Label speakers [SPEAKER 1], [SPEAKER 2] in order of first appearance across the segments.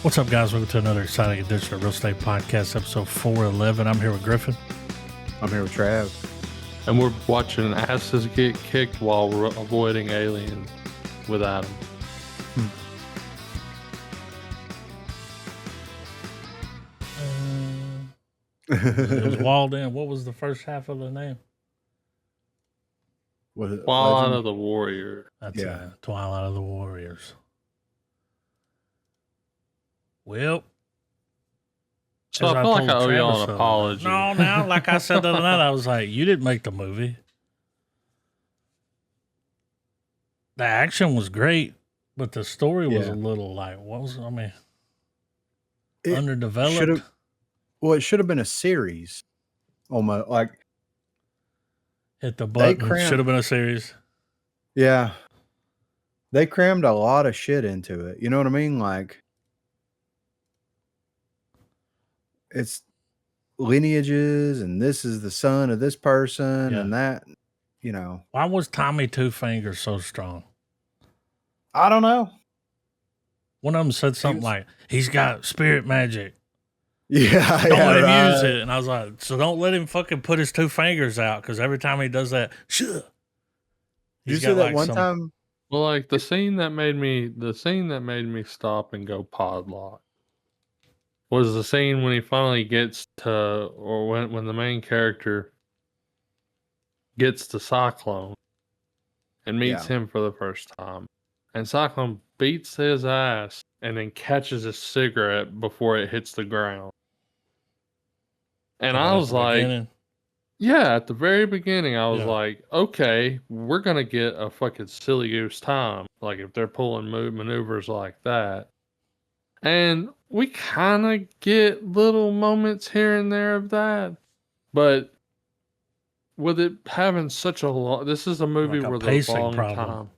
[SPEAKER 1] What's up, guys? Welcome to another exciting edition of Real Estate Podcast, episode 411. I'm here with Griffin.
[SPEAKER 2] I'm here with Trav.
[SPEAKER 3] And we're watching asses get kicked while we're avoiding aliens with Adam.
[SPEAKER 1] It was walled in. What was the first half of the name?
[SPEAKER 2] Was it
[SPEAKER 3] Twilight
[SPEAKER 2] Legend?
[SPEAKER 3] of the Warrior.
[SPEAKER 1] That's
[SPEAKER 2] Yeah.
[SPEAKER 1] Twilight of the Warriors. Well,
[SPEAKER 3] So
[SPEAKER 1] as
[SPEAKER 3] I feel like I
[SPEAKER 1] told
[SPEAKER 3] owe y'all
[SPEAKER 1] Travis
[SPEAKER 3] an
[SPEAKER 1] the other
[SPEAKER 3] apology.
[SPEAKER 1] night- No, now, like I said the other night, I was like, you didn't make the movie. The action was great, but the story was
[SPEAKER 2] Yeah.
[SPEAKER 1] a little like,
[SPEAKER 2] It
[SPEAKER 1] underdeveloped.
[SPEAKER 2] should've- Well, it should have been a series. Almost like,
[SPEAKER 1] Hit the
[SPEAKER 2] They
[SPEAKER 1] button.
[SPEAKER 2] crammed-
[SPEAKER 1] Should have been a series.
[SPEAKER 2] yeah, they crammed a lot of shit into it. You know what I mean? Like, it's lineages, and this is the son of this person,
[SPEAKER 1] Yeah.
[SPEAKER 2] and that. You know,
[SPEAKER 1] Why was Tommy Two Fingers so strong?
[SPEAKER 2] I don't know.
[SPEAKER 1] One of them said something
[SPEAKER 2] was-
[SPEAKER 1] like, he's got spirit magic.
[SPEAKER 2] Yeah,
[SPEAKER 1] Don't
[SPEAKER 2] yeah,
[SPEAKER 1] let him
[SPEAKER 2] right.
[SPEAKER 1] use it. And I was like, so don't let him fucking put his two fingers out, because every time he does that,
[SPEAKER 2] Did you see that one time?
[SPEAKER 3] Well, like the scene that made me stop and go podlock was the scene when he finally gets to, or when the main character gets to Cyclone and meets him for the first time. And Cyclone beats his ass and then catches his cigarette before it hits the ground. And I was like, yeah, at the very beginning, I was
[SPEAKER 1] Yeah.
[SPEAKER 3] like, okay, we're going to get a fucking silly goose time. Like, if they're pulling maneuvers like that. And we kind of get little moments here and there of that. But with it having such a long... This is a movie
[SPEAKER 1] Like a
[SPEAKER 3] with a
[SPEAKER 1] pacing
[SPEAKER 3] long
[SPEAKER 1] problem.
[SPEAKER 3] time.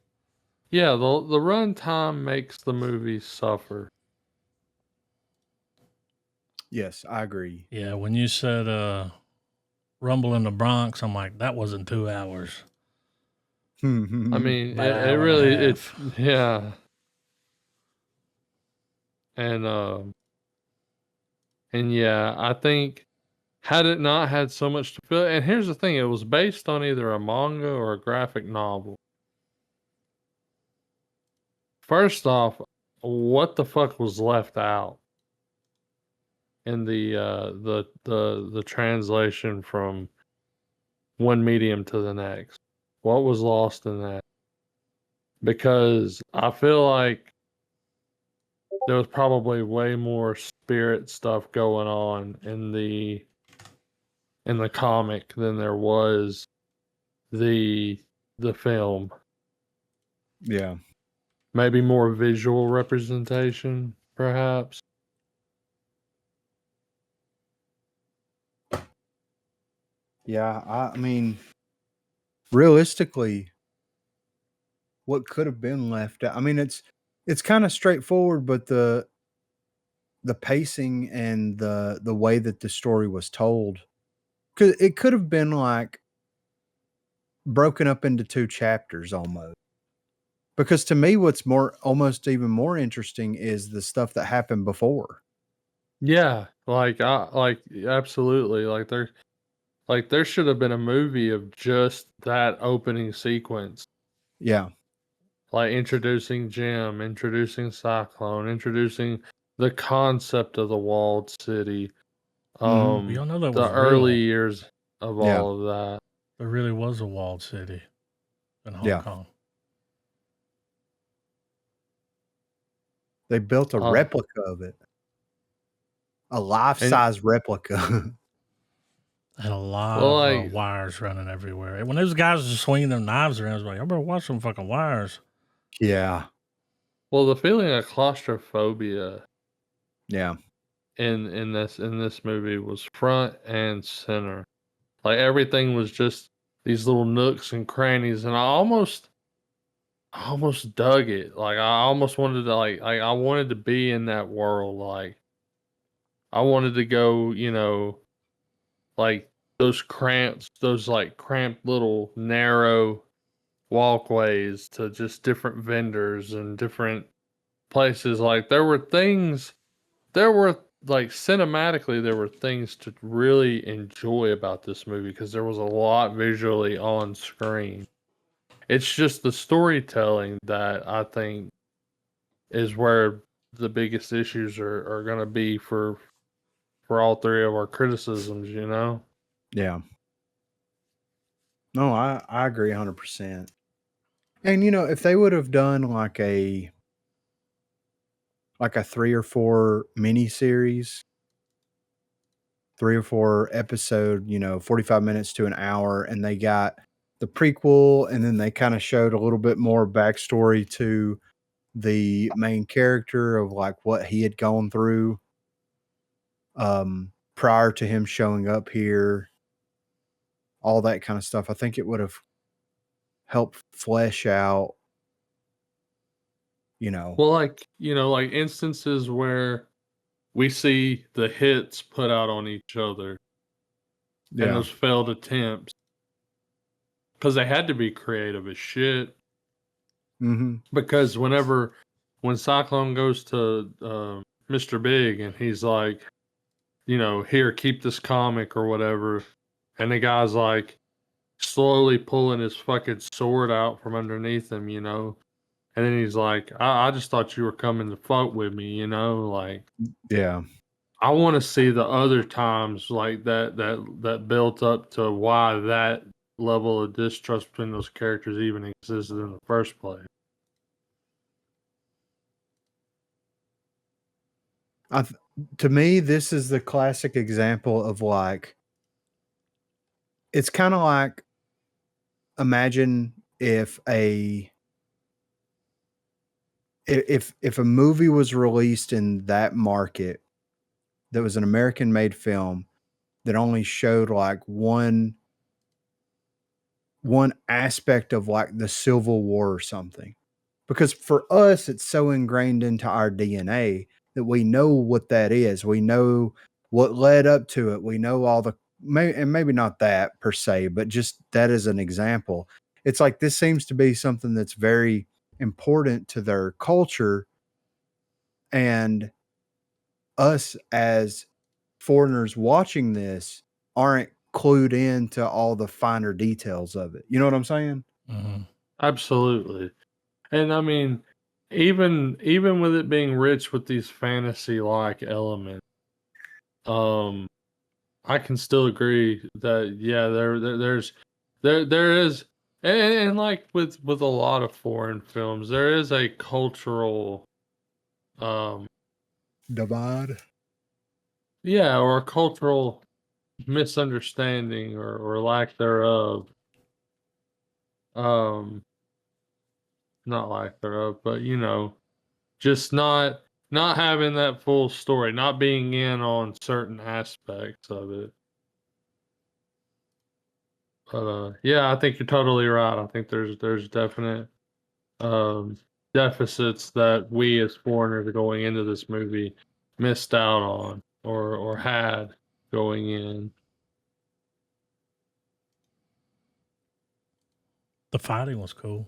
[SPEAKER 3] Yeah, the run time makes the movie suffer.
[SPEAKER 2] Yes, I agree.
[SPEAKER 1] Yeah, when you said Rumble in the Bronx, I'm like, that wasn't 2 hours.
[SPEAKER 3] I mean,
[SPEAKER 1] About an
[SPEAKER 3] it
[SPEAKER 1] hour and a
[SPEAKER 3] really,
[SPEAKER 1] half.
[SPEAKER 3] yeah. And yeah, I think had it not had so much to fill, and here's the thing, it was based on either a manga or a graphic novel. First off, what the fuck was left out in the translation from one medium to the next? What was lost in that? Because I feel like there was probably way more spirit stuff going on in the comic than there was the film.
[SPEAKER 2] Yeah.
[SPEAKER 3] Maybe more visual representation, perhaps.
[SPEAKER 2] Yeah, I mean, realistically, what could have been left out? I mean, it's kind of straightforward, but the pacing and the way that the story was told, it could have been like broken up into 2 chapters almost. Because to me, what's almost even more interesting is the stuff that happened before.
[SPEAKER 3] Yeah, absolutely. Like there should have been a movie of just that opening sequence.
[SPEAKER 2] Yeah.
[SPEAKER 3] Like introducing Jim, introducing Cyclone, introducing the concept of the walled city.
[SPEAKER 1] Y'all know that
[SPEAKER 3] The
[SPEAKER 1] was
[SPEAKER 3] early
[SPEAKER 1] real.
[SPEAKER 3] years of
[SPEAKER 2] Yeah.
[SPEAKER 3] all of that.
[SPEAKER 1] There really was a walled city in Hong
[SPEAKER 2] Yeah.
[SPEAKER 1] Kong.
[SPEAKER 2] They built a replica of it. A life-size replica.
[SPEAKER 1] And a lot
[SPEAKER 3] Well,
[SPEAKER 1] of
[SPEAKER 3] like-
[SPEAKER 1] wires running everywhere. When those guys were swinging their knives around, I was like, I better watch some fucking wires.
[SPEAKER 2] Yeah.
[SPEAKER 3] Well, the feeling of claustrophobia
[SPEAKER 2] Yeah.
[SPEAKER 3] in this movie was front and center. Like everything was just these little nooks and crannies, and I almost dug it. Like I almost wanted to I wanted to be in that world. Like I wanted to go, like those like cramped little narrow walkways to just different vendors and different places. Like there were things there were like cinematically there were things to really enjoy about this movie because there was a lot visually on screen. It's just the storytelling that I think is where the biggest issues are going to be for all three of our criticisms, you know?
[SPEAKER 2] Yeah. No, I agree 100%. And if they would have done like a 3 or 4 miniseries, 3 or 4 episode, 45 minutes to an hour, and they got the prequel, and then they kinda showed a little bit more backstory to the main character of, like, what he had gone through, prior to him showing up here, all that kinda stuff. I think it would've helped flesh out, you know
[SPEAKER 3] Well, like instances where we see the hits put out on each other and
[SPEAKER 2] Yeah.
[SPEAKER 3] those failed attempts because they had to be creative as shit.
[SPEAKER 2] Mhm.
[SPEAKER 3] Because when Cyclone goes to Mr. Big and he's like, here, keep this comic or whatever, and the guy's like slowly pulling his fucking sword out from underneath him, and then he's like, I just thought you were coming to fuck with me, like.
[SPEAKER 2] Yeah.
[SPEAKER 3] I want to see the other times like that built up to why that level of distrust between those characters even existed in the first place.
[SPEAKER 2] I th To me, this is the classic example of, like it's kinda like, imagine if if a movie was released in that market that was an American-made film that only showed, like, one aspect of, like, the Civil War or something. Because for us, it's so ingrained into our DNA that we know what that is. We know what led up to it. We know all the and maybe not that per se, but just that as an example. It's like this seems to be something that's very important to their culture, and us as foreigners watching this aren't clued into all the finer details of it. You know what I'm saying?
[SPEAKER 1] Mm-hmm.
[SPEAKER 3] Absolutely. And I mean, even with it being rich with these fantasy like elements, um, I can still agree that yeah, there is and like with a lot of foreign films, there is a cultural um
[SPEAKER 2] Divide.
[SPEAKER 3] yeah, or a cultural misunderstanding or lack thereof. Um Not lack thereof, but just not having that full story, not being in on certain aspects of it. But yeah, I think you're totally right. I think there's definite um deficits that we as foreigners going into this movie missed out on or had going in.
[SPEAKER 1] The fighting was cool.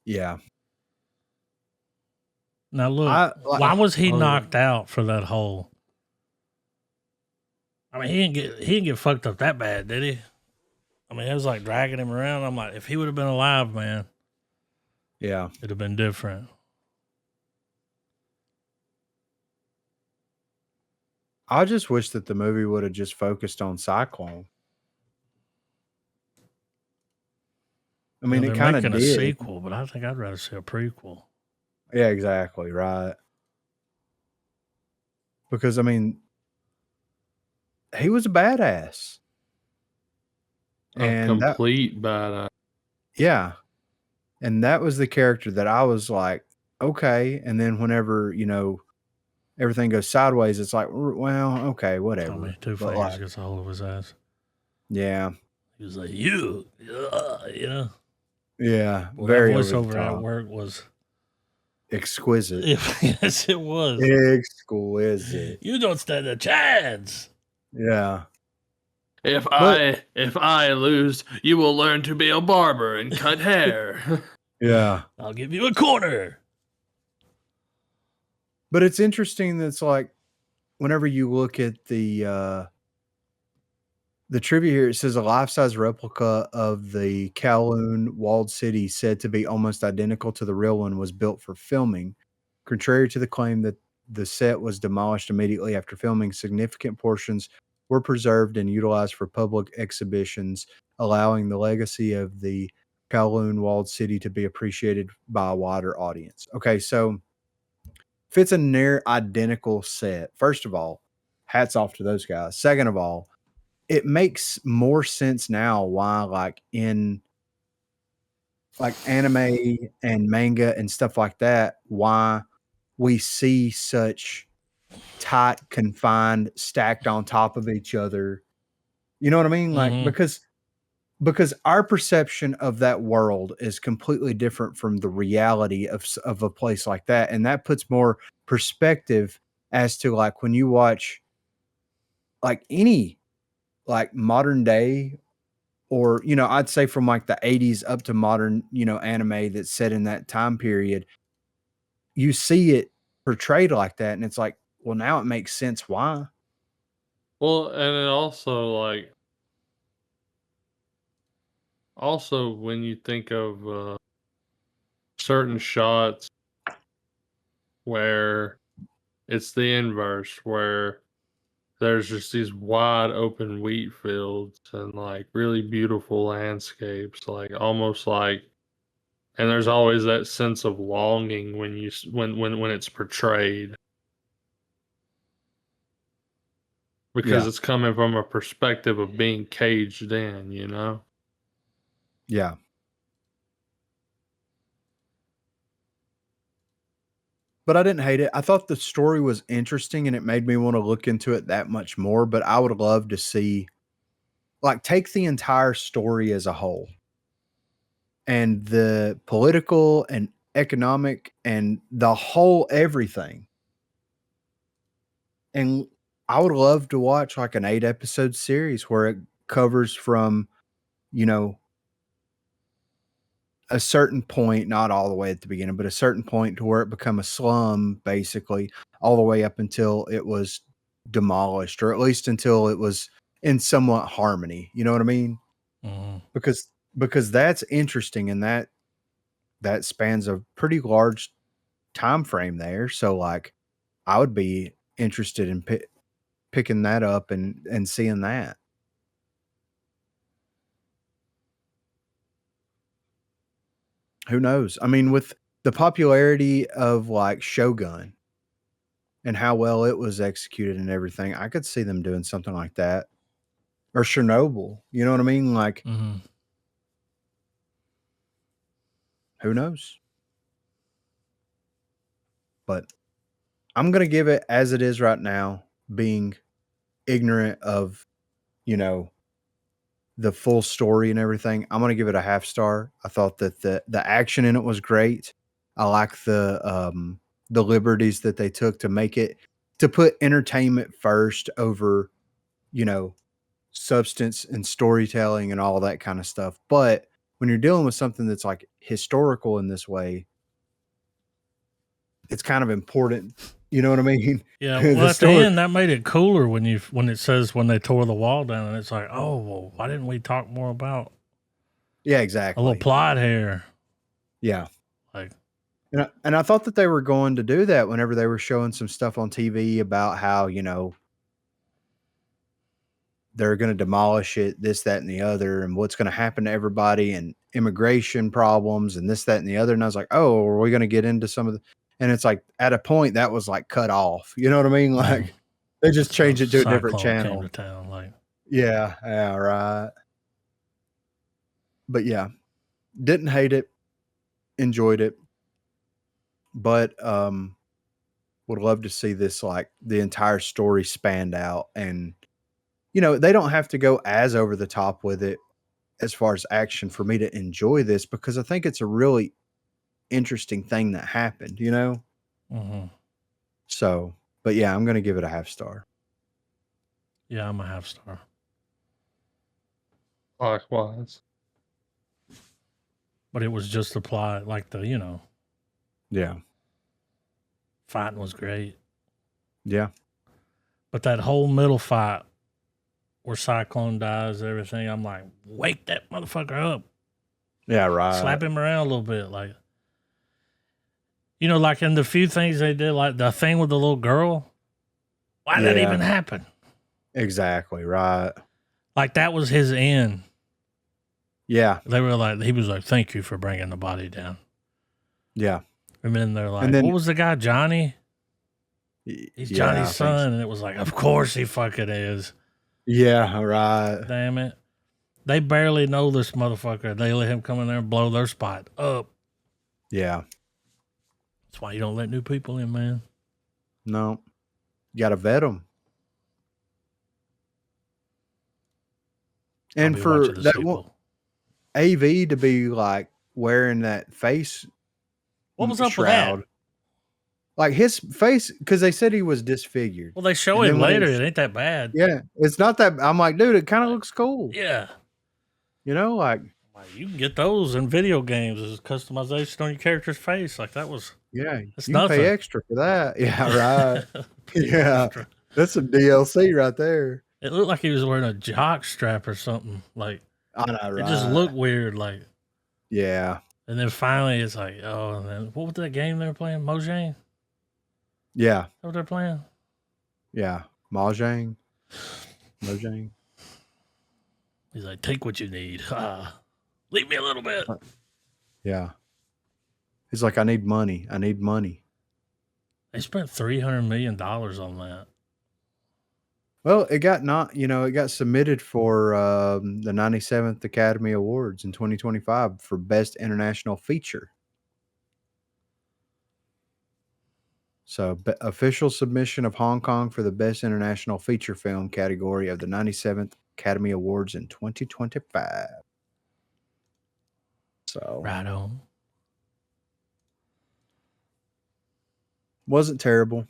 [SPEAKER 2] Yeah.
[SPEAKER 1] Now look,
[SPEAKER 2] I like
[SPEAKER 1] why was he
[SPEAKER 3] Oh yeah.
[SPEAKER 1] knocked out for that hole? I mean, he didn't get fucked up that bad, did he? I mean, it was like dragging him around. I'm like, if he would have been alive, man,
[SPEAKER 2] yeah.
[SPEAKER 1] it'd have been different.
[SPEAKER 2] I just wish that the movie would have just focused on Cyclone. I mean, it
[SPEAKER 1] They're
[SPEAKER 2] kinda
[SPEAKER 1] making a
[SPEAKER 2] did.
[SPEAKER 1] sequel, but I think I'd rather see a prequel.
[SPEAKER 2] Yeah, exactly, right. Because, I mean, he was a badass.
[SPEAKER 3] A
[SPEAKER 2] And that
[SPEAKER 3] complete badass.
[SPEAKER 2] yeah, and that was the character that I was like, "Okay," and then whenever, everything goes sideways, it's like, Well, okay,
[SPEAKER 1] Tommy
[SPEAKER 2] whatever."
[SPEAKER 1] Two
[SPEAKER 2] But,
[SPEAKER 1] Fingers
[SPEAKER 2] like
[SPEAKER 1] gets a hold of his ass.
[SPEAKER 2] yeah,
[SPEAKER 1] He was like, "You, yeah."
[SPEAKER 2] yeah,
[SPEAKER 1] Well, that
[SPEAKER 2] very over the
[SPEAKER 1] voiceover at
[SPEAKER 2] top.
[SPEAKER 1] work was,
[SPEAKER 2] Exquisite.
[SPEAKER 1] yes, it was.
[SPEAKER 2] Exquisite.
[SPEAKER 1] You don't stand a chance.
[SPEAKER 2] Yeah.
[SPEAKER 3] If
[SPEAKER 2] But
[SPEAKER 3] I lose, you will learn to be a barber and cut hair.
[SPEAKER 2] yeah.
[SPEAKER 1] I'll give you a corner.
[SPEAKER 2] But it's interesting that's like whenever you look at the trivia here, it says a life-size replica of the Kowloon walled city said to be almost identical to the real one was built for filming. Contrary to the claim that the set was demolished immediately after filming, significant portions were preserved and utilized for public exhibitions, allowing the legacy of the Kowloon walled city to be appreciated by a wider audience. Okay, so if it's a near identical set, first of all, hats off to those guys. Second of all, it makes more sense now why like in like anime and manga and stuff like that, why we see such tight, confined, stacked on top of each other. You know what I mean? Like
[SPEAKER 1] Mm-hmm.
[SPEAKER 2] because our perception of that world is completely different from the reality of a place like that, and that puts more perspective as to like when you watch like any like modern day or I'd say from like the 80s up to modern anime that's set in that time period, you see it portrayed like that and it's like, well, now it makes sense why.
[SPEAKER 3] Well, and it also when you think of certain shots where it's the inverse, where there's just these wide open wheat fields and like really beautiful landscapes, like almost like, and there's always that sense of longing when when it's portrayed because
[SPEAKER 2] Yeah,
[SPEAKER 3] it's coming from a perspective of being caged in, you know?
[SPEAKER 2] yeah. But I didn't hate it. I thought the story was interesting and it made me want to look into it that much more, but I would love to see like take the entire story as a whole and the political and economic and the whole everything. And I would love to watch like an 8 episode series where it covers from, you know, a certain point, not all the way at the beginning, but a certain point to where it become a slum, basically, all the way up until it was demolished, or at least until it was in somewhat harmony. You know what I mean?
[SPEAKER 1] Mm-hmm.
[SPEAKER 2] Because that's interesting, and that spans a pretty large time frame there. So, like, I would be interested in picking that up and seeing that. Who knows? I mean, with the popularity of like Shogun and how well it was executed and everything, I could see them doing something like that. Or Chernobyl. You know what I mean? Like,
[SPEAKER 1] Mm-hmm.
[SPEAKER 2] who knows? But I'm gonna give it as it is right now, being ignorant of, you know, the full story and everything. I'm gonna give it a half star. I thought that the action in it was great. I like the liberties that they took to make it to put entertainment first over, you know, substance and storytelling and all that kind of stuff. But when you're dealing with something that's like historical in this way, it's kind of important. You know what I mean?
[SPEAKER 1] Yeah, well,
[SPEAKER 2] The
[SPEAKER 1] at the
[SPEAKER 2] story.
[SPEAKER 1] end, that made it cooler when it says when they tore the wall down, and it's like, oh, well, why didn't we talk more about
[SPEAKER 2] Yeah,
[SPEAKER 1] a little
[SPEAKER 2] exactly.
[SPEAKER 1] plot here?
[SPEAKER 2] Yeah.
[SPEAKER 1] Like,
[SPEAKER 2] And I thought that they were going to do that whenever they were showing some stuff on TV about how, they're going to demolish it, this, that, and the other, and what's going to happen to everybody, and immigration problems, and this, that, and the other. And I was like, oh, are we going to get into some of the? And it's like at a point that was like cut off. You know what I mean?
[SPEAKER 1] mm,
[SPEAKER 2] Like they just
[SPEAKER 1] so
[SPEAKER 2] changed it to a different
[SPEAKER 1] Cyclone came to
[SPEAKER 2] channel.
[SPEAKER 1] town. Like,
[SPEAKER 2] Yeah, yeah, right. But yeah, didn't hate it, enjoyed it, but would love to see this like the entire story spanned out, and they don't have to go as over the top with it as far as action for me to enjoy this, because I think it's a really interesting thing that happened.
[SPEAKER 1] mm-hmm.
[SPEAKER 2] So, but yeah, I'm going to give it a half star.
[SPEAKER 1] Yeah, I'm a half star.
[SPEAKER 3] Likewise.
[SPEAKER 1] But it was just the plot, like
[SPEAKER 2] Yeah.
[SPEAKER 1] fighting was great.
[SPEAKER 2] Yeah.
[SPEAKER 1] But that whole middle fight where Cyclone dies, everything, I'm like, wake that motherfucker up.
[SPEAKER 2] Yeah, right.
[SPEAKER 1] Slap him around a little bit. Like, you know, like in the few things they did, like the thing with the little girl. Why did that
[SPEAKER 2] Yeah.
[SPEAKER 1] even happen?
[SPEAKER 2] Exactly, right.
[SPEAKER 1] Like, that was his end.
[SPEAKER 2] Yeah,
[SPEAKER 1] They were like, he was like, thank you for bringing the body down.
[SPEAKER 2] yeah.
[SPEAKER 1] And then they're like,
[SPEAKER 2] And then
[SPEAKER 1] what was the guy, Johnny? He's
[SPEAKER 2] yeah,
[SPEAKER 1] Johnny's
[SPEAKER 2] I think so.
[SPEAKER 1] son. And it was like, of course he fucking is.
[SPEAKER 2] Yeah, right.
[SPEAKER 1] Damn it. They barely know this motherfucker. They let him come in there and blow their spot up.
[SPEAKER 2] Yeah.
[SPEAKER 1] That's why you don't let new people in, man.
[SPEAKER 2] No. You got to vet them.
[SPEAKER 1] I'll
[SPEAKER 2] And
[SPEAKER 1] be
[SPEAKER 2] for
[SPEAKER 1] watching the
[SPEAKER 2] that
[SPEAKER 1] sequel.
[SPEAKER 2] AV to be like wearing that face
[SPEAKER 1] What was up
[SPEAKER 2] shroud.
[SPEAKER 1] with that?
[SPEAKER 2] Like his face, because they said he was disfigured.
[SPEAKER 1] Well, they show
[SPEAKER 2] And
[SPEAKER 1] him
[SPEAKER 2] then when
[SPEAKER 1] later.
[SPEAKER 2] it's-
[SPEAKER 1] It ain't that bad.
[SPEAKER 2] Yeah, it's not that. I'm like, dude, it kind of looks cool.
[SPEAKER 1] Yeah.
[SPEAKER 2] You know, like,
[SPEAKER 1] You can get those in video games as customization on your character's face. Like, that was.
[SPEAKER 2] yeah,
[SPEAKER 1] That's
[SPEAKER 2] you can
[SPEAKER 1] nothing.
[SPEAKER 2] pay extra for that. Yeah, right. Yeah, that's some DLC right there.
[SPEAKER 1] It looked like he was wearing a jock strap or something. Like,
[SPEAKER 2] I know, right?
[SPEAKER 1] it just looked weird. Like,
[SPEAKER 2] Yeah,
[SPEAKER 1] and then finally it's like, oh, and then what was that game they were playing? Mojang?
[SPEAKER 2] yeah,
[SPEAKER 1] Is that what they're playing?
[SPEAKER 2] yeah. Mojang.
[SPEAKER 1] He's like, take what you need. Leave me a little bit.
[SPEAKER 2] Yeah. He's like, I need money. I need money.
[SPEAKER 1] They spent $300 million on that.
[SPEAKER 2] Well, it got submitted for the 97th Academy Awards in 2025 for Best International Feature. So, official submission of Hong Kong for the Best International Feature Film category of the 97th Academy Awards in 2025. So,
[SPEAKER 1] Right on.
[SPEAKER 2] wasn't terrible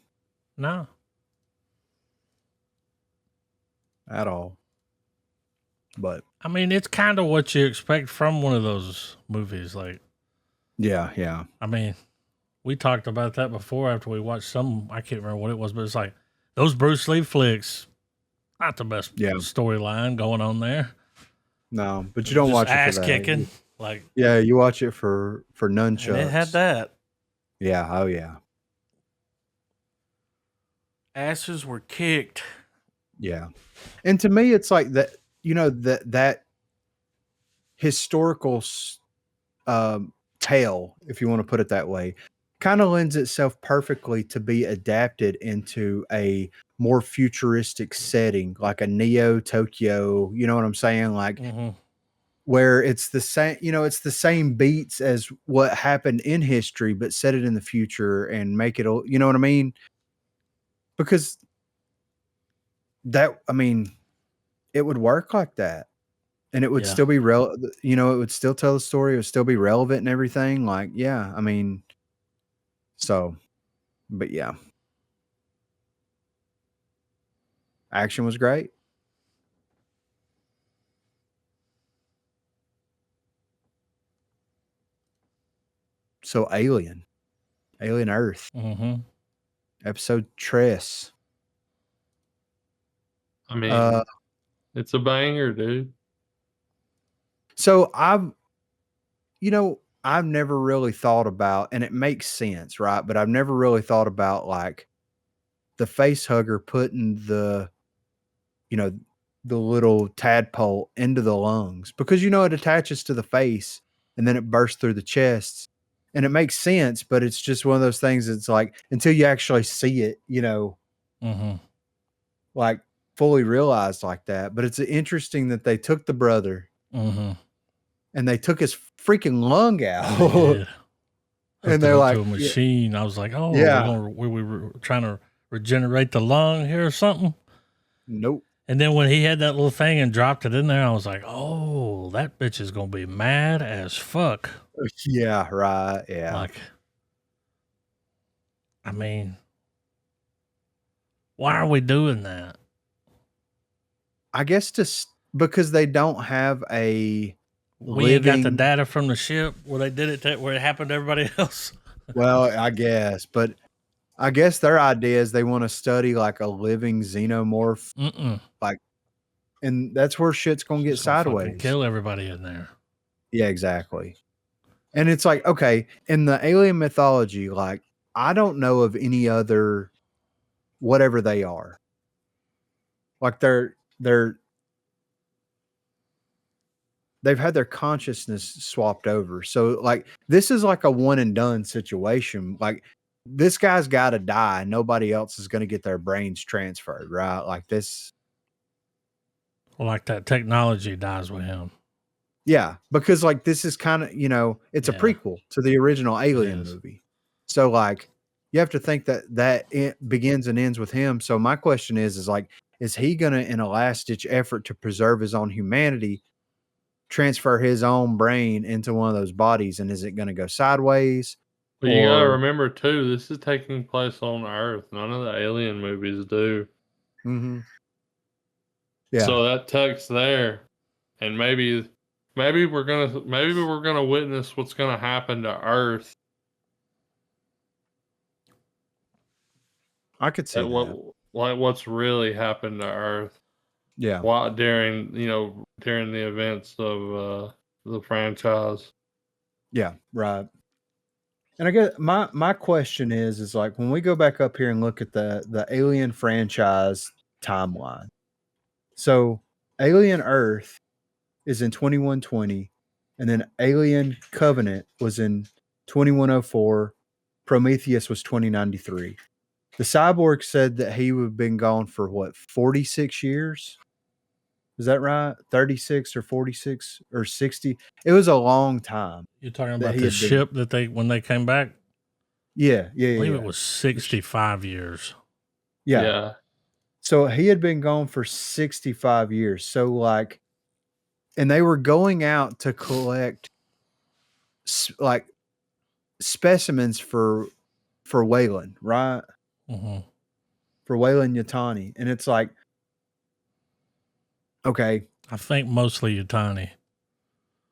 [SPEAKER 1] No.
[SPEAKER 2] at all. But,
[SPEAKER 1] I mean, it's kind of what you expect from one of those movies. Like,
[SPEAKER 2] yeah.
[SPEAKER 1] I mean, we talked about that before after we watched some, I can't remember what it was, but it's like those Bruce Lee flicks, not the best storyline going on there.
[SPEAKER 2] No, but you don't
[SPEAKER 1] Just
[SPEAKER 2] watch it for
[SPEAKER 1] ass
[SPEAKER 2] that.
[SPEAKER 1] kicking. Like,
[SPEAKER 2] Yeah, you watch it for nunchucks.
[SPEAKER 1] and it had that.
[SPEAKER 2] Yeah, oh yeah.
[SPEAKER 1] Asses were kicked.
[SPEAKER 2] Yeah. And to me, it's like that, that historical tale, if you want to put it that way, kind of lends itself perfectly to be adapted into a more futuristic setting, like a Neo Tokyo, you know what I'm saying? Like, where it's the same, it's the same beats as what happened in history, but set it in the future and make it, you know what I mean? Because it would work like that, and it would still be it would still tell the story. It would still be relevant and everything. Like, yeah, but yeah, action was great. So Alien Earth, episode Tress.
[SPEAKER 3] I mean, it's a banger, dude.
[SPEAKER 2] So I've never really thought about, and it makes sense, right? But I've never really thought about like the face hugger putting the little tadpole into the lungs, because it attaches to the face and then it bursts through the chest, and it makes sense. But it's just one of those things. It's like, until you actually see it, like fully realized like that. But it's interesting that they took the brother and they took his freaking lung out. And they're like,
[SPEAKER 1] to a machine. I was like, oh,
[SPEAKER 2] yeah,
[SPEAKER 1] we were trying to regenerate the lung here or something.
[SPEAKER 2] Nope.
[SPEAKER 1] And then when he had that little thing and dropped it in there, I was like, oh, that bitch is gonna be mad as fuck.
[SPEAKER 2] Yeah, right. Yeah.
[SPEAKER 1] Like, I mean, why are we doing that?
[SPEAKER 2] I guess because they don't have a
[SPEAKER 1] we got the data from the ship where they did it where it happened to everybody else.
[SPEAKER 2] Well, I guess, but I guess their idea is they want to study like a living xenomorph, like, and that's where shit's gonna get sideways.
[SPEAKER 1] Kill everybody in there.
[SPEAKER 2] Yeah, exactly. And it's like, okay, in the alien mythology, like, I don't know of any other whatever they are. Like they've had their consciousness swapped over. So like this is like a one and done situation. Like this guy's got to die. Nobody else is going to get their brains transferred, right? Like this.
[SPEAKER 1] Well, like that technology dies with him.
[SPEAKER 2] Yeah, because like this is kind of, it's a prequel to the original Alien movie. So like you have to think that it begins and ends with him. So my question is like, is he going to, in a last ditch effort to preserve his own humanity, transfer his own brain into one of those bodies? And is it going to go sideways?
[SPEAKER 3] But you got to remember too, this is taking place on Earth. None of the Alien movies do.
[SPEAKER 2] Mm-hmm. Yeah.
[SPEAKER 3] So that text there, and maybe we're gonna witness what's gonna happen to Earth.
[SPEAKER 2] I could see that.
[SPEAKER 3] Like what's really happened to Earth.
[SPEAKER 2] Yeah.
[SPEAKER 3] During the events of the franchise.
[SPEAKER 2] Yeah, right. And I guess my question is like when we go back up here and look at the Alien franchise timeline. So Alien Earth is in 2120, and then Alien Covenant was in 2104. Prometheus was 2093. The cyborg said that he would have been gone for what, 46 years? Is that right? 36 or 46 or 60? It was a long time.
[SPEAKER 1] You're talking about the ship that when they came back?
[SPEAKER 2] Yeah.
[SPEAKER 1] I believe it was 65 years.
[SPEAKER 2] Yeah. So he had been gone for 65 years. So like, and they were going out to collect like specimens for Wayland, right?
[SPEAKER 1] Mm-hmm.
[SPEAKER 2] For Wayland Yutani. And it's like, okay.
[SPEAKER 1] I think mostly Yutani.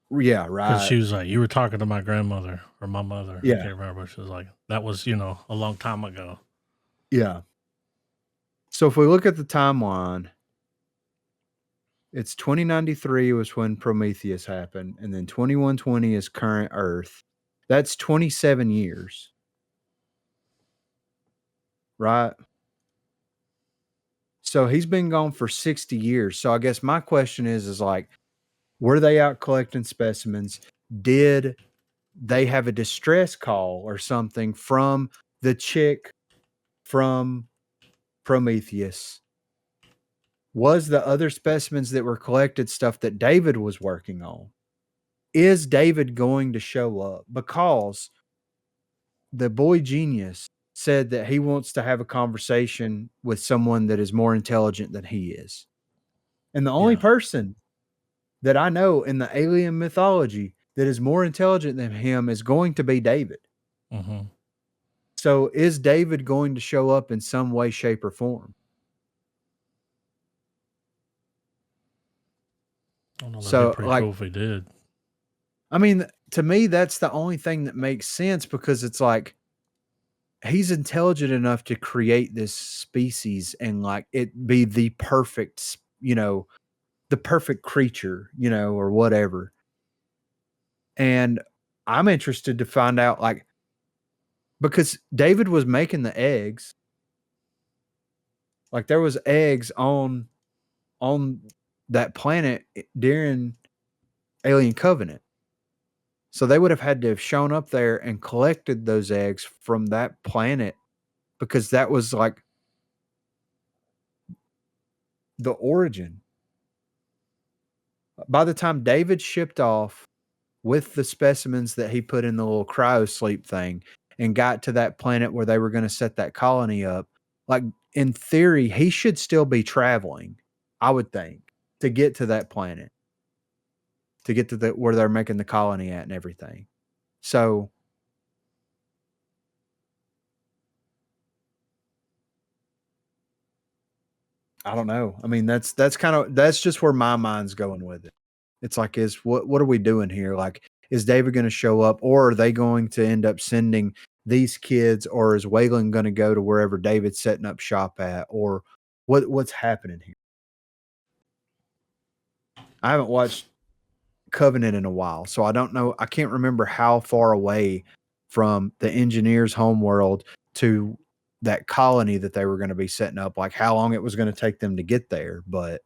[SPEAKER 2] Yeah, right.
[SPEAKER 1] Because she was like, you were talking to my grandmother or my mother.
[SPEAKER 2] Yeah.
[SPEAKER 1] I can't remember. She was like, that was, a long time ago.
[SPEAKER 2] Yeah. So if we look at the timeline, it's 2093 was when Prometheus happened, and then 2120 is current Earth. That's 27 years. Right? So he's been gone for 60 years. So I guess my question is like, were they out collecting specimens? Did they have a distress call or something from the chick from Prometheus? Was the other specimens that were collected stuff that David was working on? Is David going to show up? Because the boy genius said that he wants to have a conversation with someone that is more intelligent than he is. And the only person that I know in the alien mythology that is more intelligent than him is going to be David.
[SPEAKER 1] Mm-hmm.
[SPEAKER 2] So is David going to show up in some way, shape, or form?
[SPEAKER 1] I don't know, that'd be pretty cool if he did.
[SPEAKER 2] I mean, to me, that's the only thing that makes sense, because it's like he's intelligent enough to create this species and like it be the perfect, the perfect creature, or whatever. And I'm interested to find out, like, because David was making the eggs. Like there was eggs on that planet during Alien Covenant. So they would have had to have shown up there and collected those eggs from that planet, because that was like the origin. By the time David shipped off with the specimens that he put in the little cryo sleep thing and got to that planet where they were going to set that colony up, like in theory, he should still be traveling, I would think, to get to that planet, to get to where they're making the colony at and everything. So I don't know. I mean, that's just where my mind's going with it. It's like, what are we doing here? Like, is David going to show up, or are they going to end up sending these kids, or is Waylon going to go to wherever David's setting up shop at, or what's happening here? I haven't watched Covenant in a while, so I don't know. I can't remember how far away from the engineer's homeworld to that colony that they were going to be setting up, like how long it was going to take them to get there. But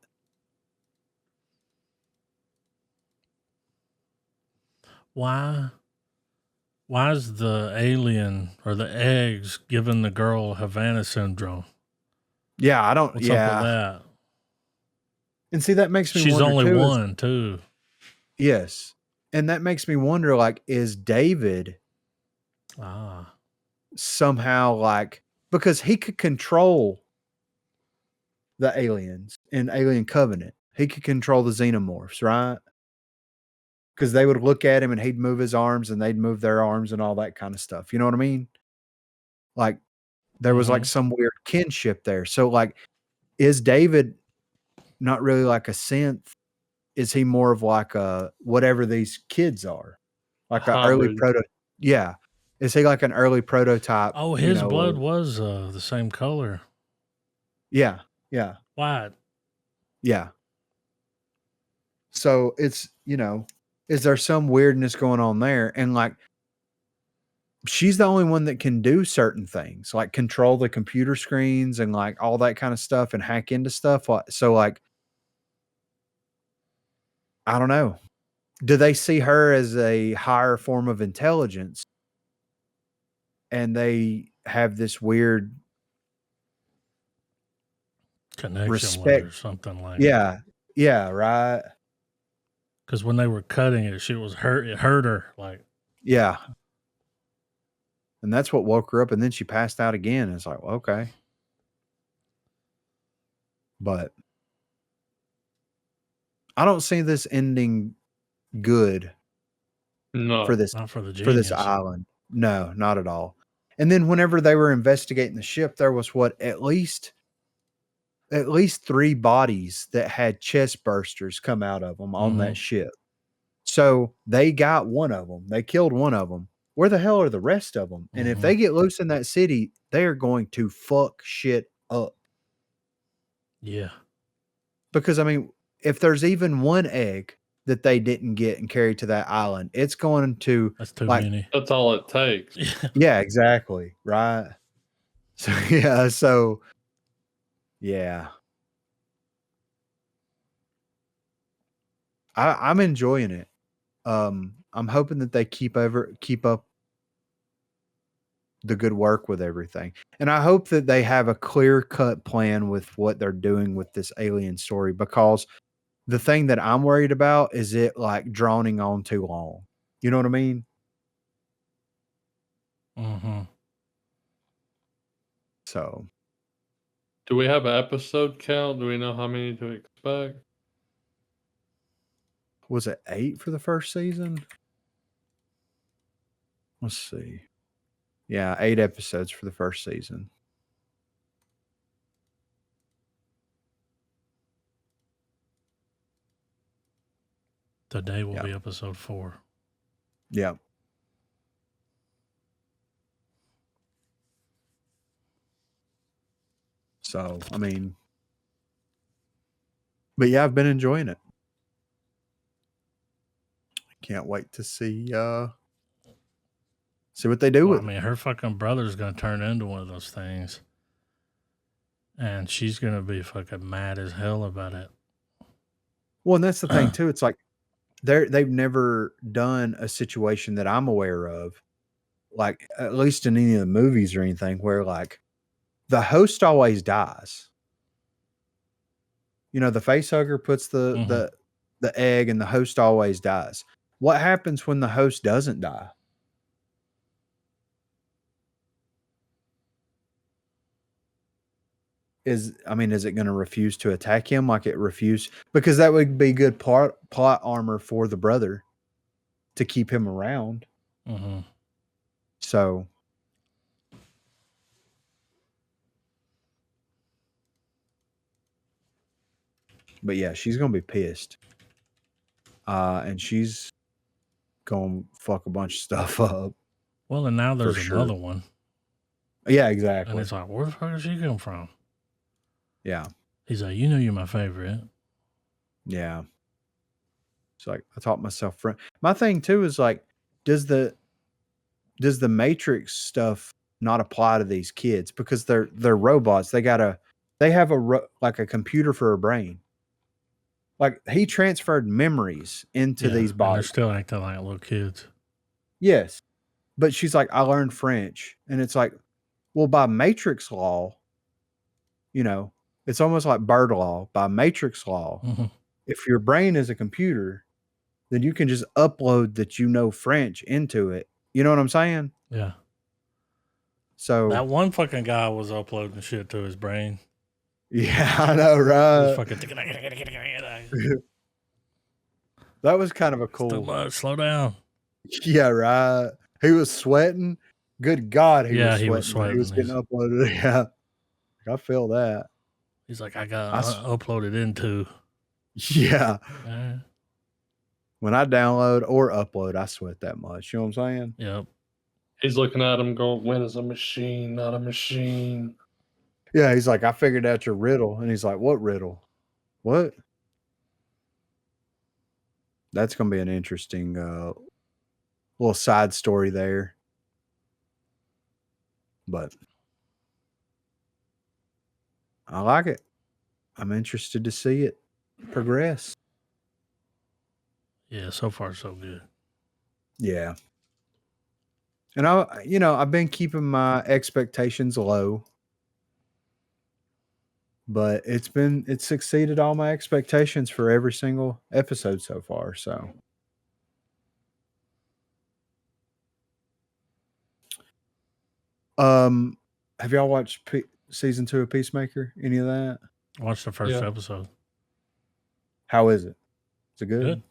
[SPEAKER 1] Why is the alien or the eggs giving the girl Havana syndrome?
[SPEAKER 2] yeah, I don't.
[SPEAKER 1] What's up
[SPEAKER 2] yeah,
[SPEAKER 1] with that?
[SPEAKER 2] and see, that makes me
[SPEAKER 1] She's
[SPEAKER 2] wonder
[SPEAKER 1] only
[SPEAKER 2] too.
[SPEAKER 1] one, too.
[SPEAKER 2] Yes, and that makes me wonder, like, is David somehow like, because he could control the aliens in Alien Covenant, he could control the xenomorphs, right? Because they would look at him and he'd move his arms and they'd move their arms and all that kind of stuff. You know what I mean? Like, there was like some weird kinship there. So, like, is David not really like a synth? Is he more of like a whatever these kids are, like an early proto? Yeah, is he like an early prototype?
[SPEAKER 1] Oh, his blood was the same color.
[SPEAKER 2] Yeah, yeah,
[SPEAKER 1] White.
[SPEAKER 2] yeah. So it's, is there some weirdness going on there? And like, she's the only one that can do certain things, like control the computer screens and like all that kind of stuff and hack into stuff. So like, I don't know. Do they see her as a higher form of intelligence? And they have this weird
[SPEAKER 1] connection
[SPEAKER 2] respect
[SPEAKER 1] with her, something like
[SPEAKER 2] that. Yeah, right.
[SPEAKER 1] Because when they were cutting it, it hurt her. Like,
[SPEAKER 2] yeah. And that's what woke her up. And then she passed out again. It's like, well, okay. But I don't see this ending good.
[SPEAKER 3] No,
[SPEAKER 2] for this,
[SPEAKER 1] not for the
[SPEAKER 2] for this island. No, not at all. And then whenever they were investigating the ship, there was at least 3 bodies that had chest bursters come out of them on that ship. So they got one of them. They killed one of them. Where the hell are the rest of them? And if they get loose in that city, they are going to fuck shit up.
[SPEAKER 1] Yeah.
[SPEAKER 2] Because, I mean, if there's even one egg that they didn't get and carry to that island, it's going to...
[SPEAKER 1] That's too many.
[SPEAKER 3] That's all it takes.
[SPEAKER 2] Yeah, exactly. Right. So, yeah. I'm enjoying it. I'm hoping that they keep up the good work with everything. And I hope that they have a clear-cut plan with what they're doing with this alien story, because the thing that I'm worried about is it like droning on too long. You know what I mean? So,
[SPEAKER 3] do we have an episode count? Do we know how many to expect?
[SPEAKER 2] Was it 8 for the first season? Let's see. Yeah, 8 episodes for the first season.
[SPEAKER 1] Today will be episode 4.
[SPEAKER 2] Yeah. So, I mean, but yeah, I've been enjoying it. Can't wait to see what they do with it.
[SPEAKER 1] I mean, her fucking brother's going to turn into one of those things. And she's going to be fucking mad as hell about it.
[SPEAKER 2] Well, and that's the thing too. It's like they've never done a situation that I'm aware of, like at least in any of the movies or anything, where like the host always dies. You know, the facehugger puts the egg and the host always dies. What happens when the host doesn't die? Is it going to refuse to attack him like it refused? Because that would be good plot armor for the brother to keep him around. So, but yeah, she's going to be pissed. And she's going to fuck a bunch of stuff up.
[SPEAKER 1] Well, and now there's
[SPEAKER 2] sure.
[SPEAKER 1] another one.
[SPEAKER 2] Yeah,
[SPEAKER 1] And
[SPEAKER 2] exactly.
[SPEAKER 1] it's like, where the fuck did she come from?
[SPEAKER 2] Yeah.
[SPEAKER 1] He's like, you know you're my favorite.
[SPEAKER 2] Yeah. It's like I taught myself. My thing too is like, does the Matrix stuff not apply to these kids because they're robots? They have like a computer for a brain. Like he transferred memories into these
[SPEAKER 1] And they're
[SPEAKER 2] bodies.
[SPEAKER 1] still acting like little kids.
[SPEAKER 2] Yes, but she's like, I learned French, and it's like, well, by Matrix law, it's almost like bird law. By Matrix law, if your brain is a computer, then you can just upload that French into it. You know what I'm saying?
[SPEAKER 1] Yeah.
[SPEAKER 2] So
[SPEAKER 1] that one fucking guy was uploading shit to his brain.
[SPEAKER 2] Yeah, I know, right?
[SPEAKER 1] Fucking
[SPEAKER 2] that was kind of a cool.
[SPEAKER 1] Too much. Slow down.
[SPEAKER 2] Yeah, right. He was sweating. Good God, he was sweating. He was getting uploaded. Yeah, I feel that.
[SPEAKER 1] He's like, I got uploaded into.
[SPEAKER 2] Yeah. When I download or upload, I sweat that much. You know what I'm saying?
[SPEAKER 1] Yep.
[SPEAKER 3] He's looking at him going, when is a machine, not a machine?
[SPEAKER 2] Yeah, he's like, I figured out your riddle. And he's like, what riddle? What? That's going to be an interesting little side story there. But I like it. I'm interested to see it progress.
[SPEAKER 1] Yeah, so far so good.
[SPEAKER 2] Yeah. And I've been keeping my expectations low. But it's exceeded all my expectations for every single episode so far. So have y'all watched season 2 of Peacemaker? Any of that?
[SPEAKER 1] Watch the first episode.
[SPEAKER 2] How is it? Is it good?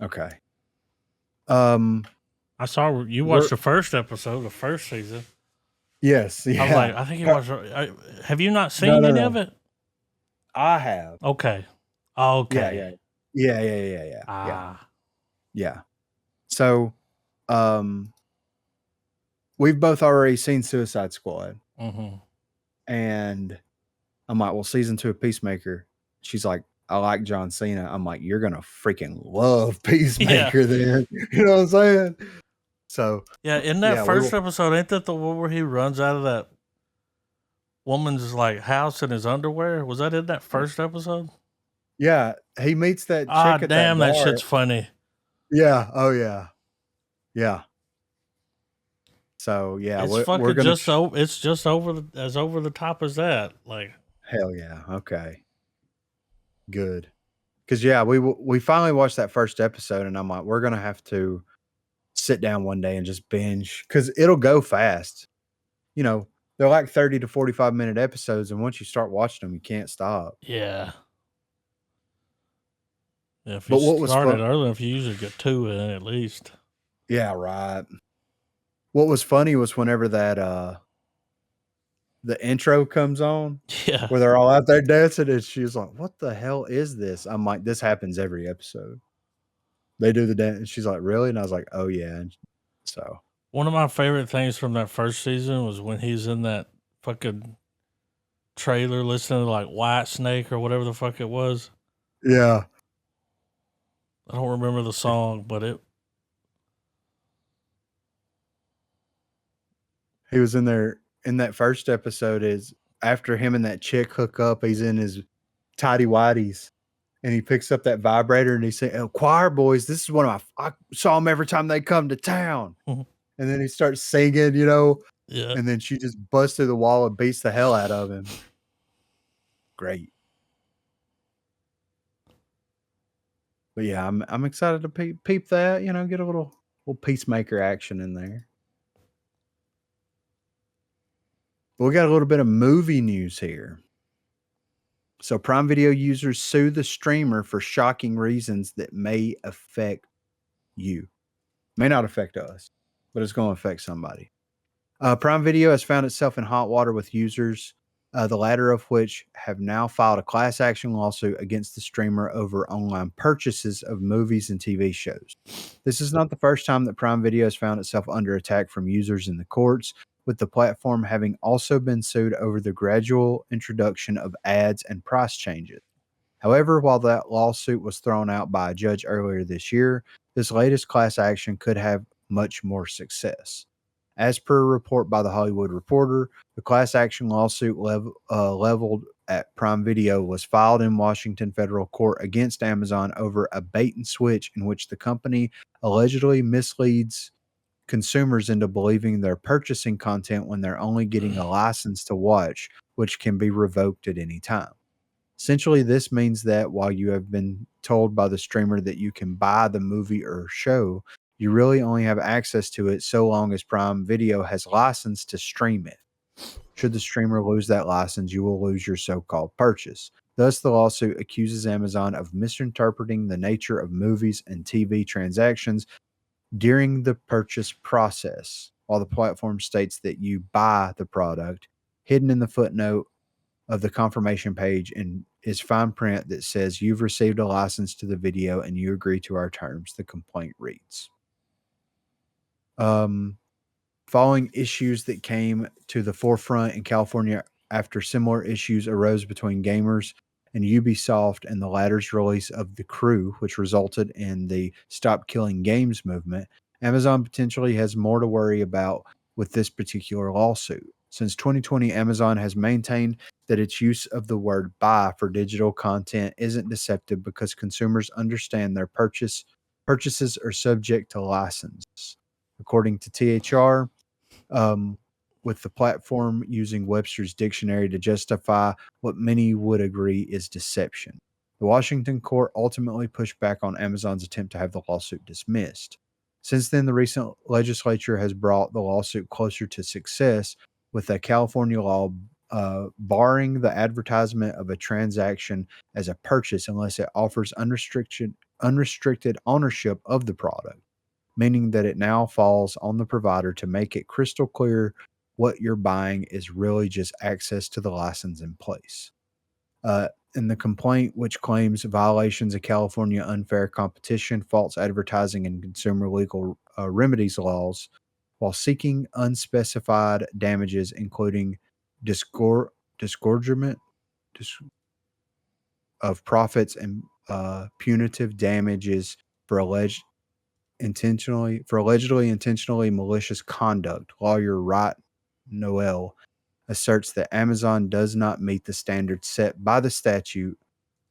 [SPEAKER 2] Okay.
[SPEAKER 1] I saw you watched the first episode, the first season.
[SPEAKER 2] Yes. Yeah.
[SPEAKER 1] I was like, I think you watched. Have you not seen any of it?
[SPEAKER 2] I have.
[SPEAKER 1] Okay.
[SPEAKER 2] Okay. Yeah. Yeah. So, we've both already seen Suicide Squad. And I'm like, well, season 2 of Peacemaker. She's like, I like John Cena. I'm like, you're gonna freaking love Peacemaker then. You know what I'm saying? So
[SPEAKER 1] yeah, in that first episode, ain't that the one where he runs out of that woman's like house in his underwear? Was that in that first episode?
[SPEAKER 2] Yeah, he meets that chick at
[SPEAKER 1] damn,
[SPEAKER 2] that
[SPEAKER 1] bar. That shit's funny.
[SPEAKER 2] Yeah. Oh yeah. Yeah. So yeah,
[SPEAKER 1] it's fucking just it's just over the top as that. Like
[SPEAKER 2] hell yeah. Okay. Good. Because yeah, we finally watched that first episode, and I'm like, we're gonna have to sit down one day and just binge because it'll go fast. They're like 30 to 45-minute episodes, and once you start watching them, you can't stop.
[SPEAKER 1] Yeah. Yeah, if you started early, if you usually get 2 in at least.
[SPEAKER 2] Yeah, right. What was funny was whenever that the intro comes on, where they're all out there dancing, and she was like, "What the hell is this?" I'm like, "This happens every episode." They do the dance, and she's like, "Really?" And I was like, "Oh yeah." And so
[SPEAKER 1] one of my favorite things from that first season was when he's in that fucking trailer listening to like White Snake or whatever the fuck it was.
[SPEAKER 2] Yeah.
[SPEAKER 1] I don't remember the song, but
[SPEAKER 2] he was in there in that first episode. Is after him and that chick hook up, he's in his tidy whities, and he picks up that vibrator and he said, "Oh, Choir Boys, this is one of I saw them every time they come to town." And then he starts singing, and then she just busts through the wall and beats the hell out of him. Great. But yeah, I'm excited to peep that, get a little Peacemaker action in there. But we got a little bit of movie news here. So Prime Video users sue the streamer for shocking reasons that may affect you. May not affect us, but it's going to affect somebody. Prime Video has found itself in hot water with users the latter of which have now filed a class action lawsuit against the streamer over online purchases of movies and TV shows. This is not the first time that Prime Video has found itself under attack from users in the courts, with the platform having also been sued over the gradual introduction of ads and price changes. However, while that lawsuit was thrown out by a judge earlier this year, this latest class action could have much more success. As per a report by The Hollywood Reporter, the class action lawsuit leveled at Prime Video was filed in Washington federal court against Amazon over a bait and switch in which the company allegedly misleads consumers into believing they're purchasing content when they're only getting a license to watch, which can be revoked at any time. Essentially, this means that while you have been told by the streamer that you can buy the movie or show, you really only have access to it so long as Prime Video has license to stream it. Should the streamer lose that license, you will lose your so-called purchase. Thus, the lawsuit accuses Amazon of misinterpreting the nature of movies and TV transactions during the purchase process, while the platform states that you buy the product. Hidden in the footnote of the confirmation page and is fine print that says you've received a license to the video and you agree to our terms, the complaint reads. Following issues that came to the forefront in California after similar issues arose between gamers and Ubisoft and the latter's release of The Crew, which resulted in the Stop Killing Games movement, Amazon potentially has more to worry about with this particular lawsuit. Since 2020, Amazon has maintained that its use of the word buy for digital content isn't deceptive because consumers understand their purchases are subject to license. According to THR, with the platform using Webster's dictionary to justify what many would agree is deception. The Washington court ultimately pushed back on Amazon's attempt to have the lawsuit dismissed. Since then, the recent legislature has brought the lawsuit closer to success with a California law barring the advertisement of a transaction as a purchase unless it offers unrestricted ownership of the product, meaning that it now falls on the provider to make it crystal clear what you're buying is really just access to the license in place. In the complaint, which claims violations of California unfair competition, false advertising, and consumer legal remedies laws, while seeking unspecified damages, including disgorgement of profits and punitive damages for allegedly intentionally malicious conduct. Lawyer Wright Noel asserts that Amazon does not meet the standards set by the statute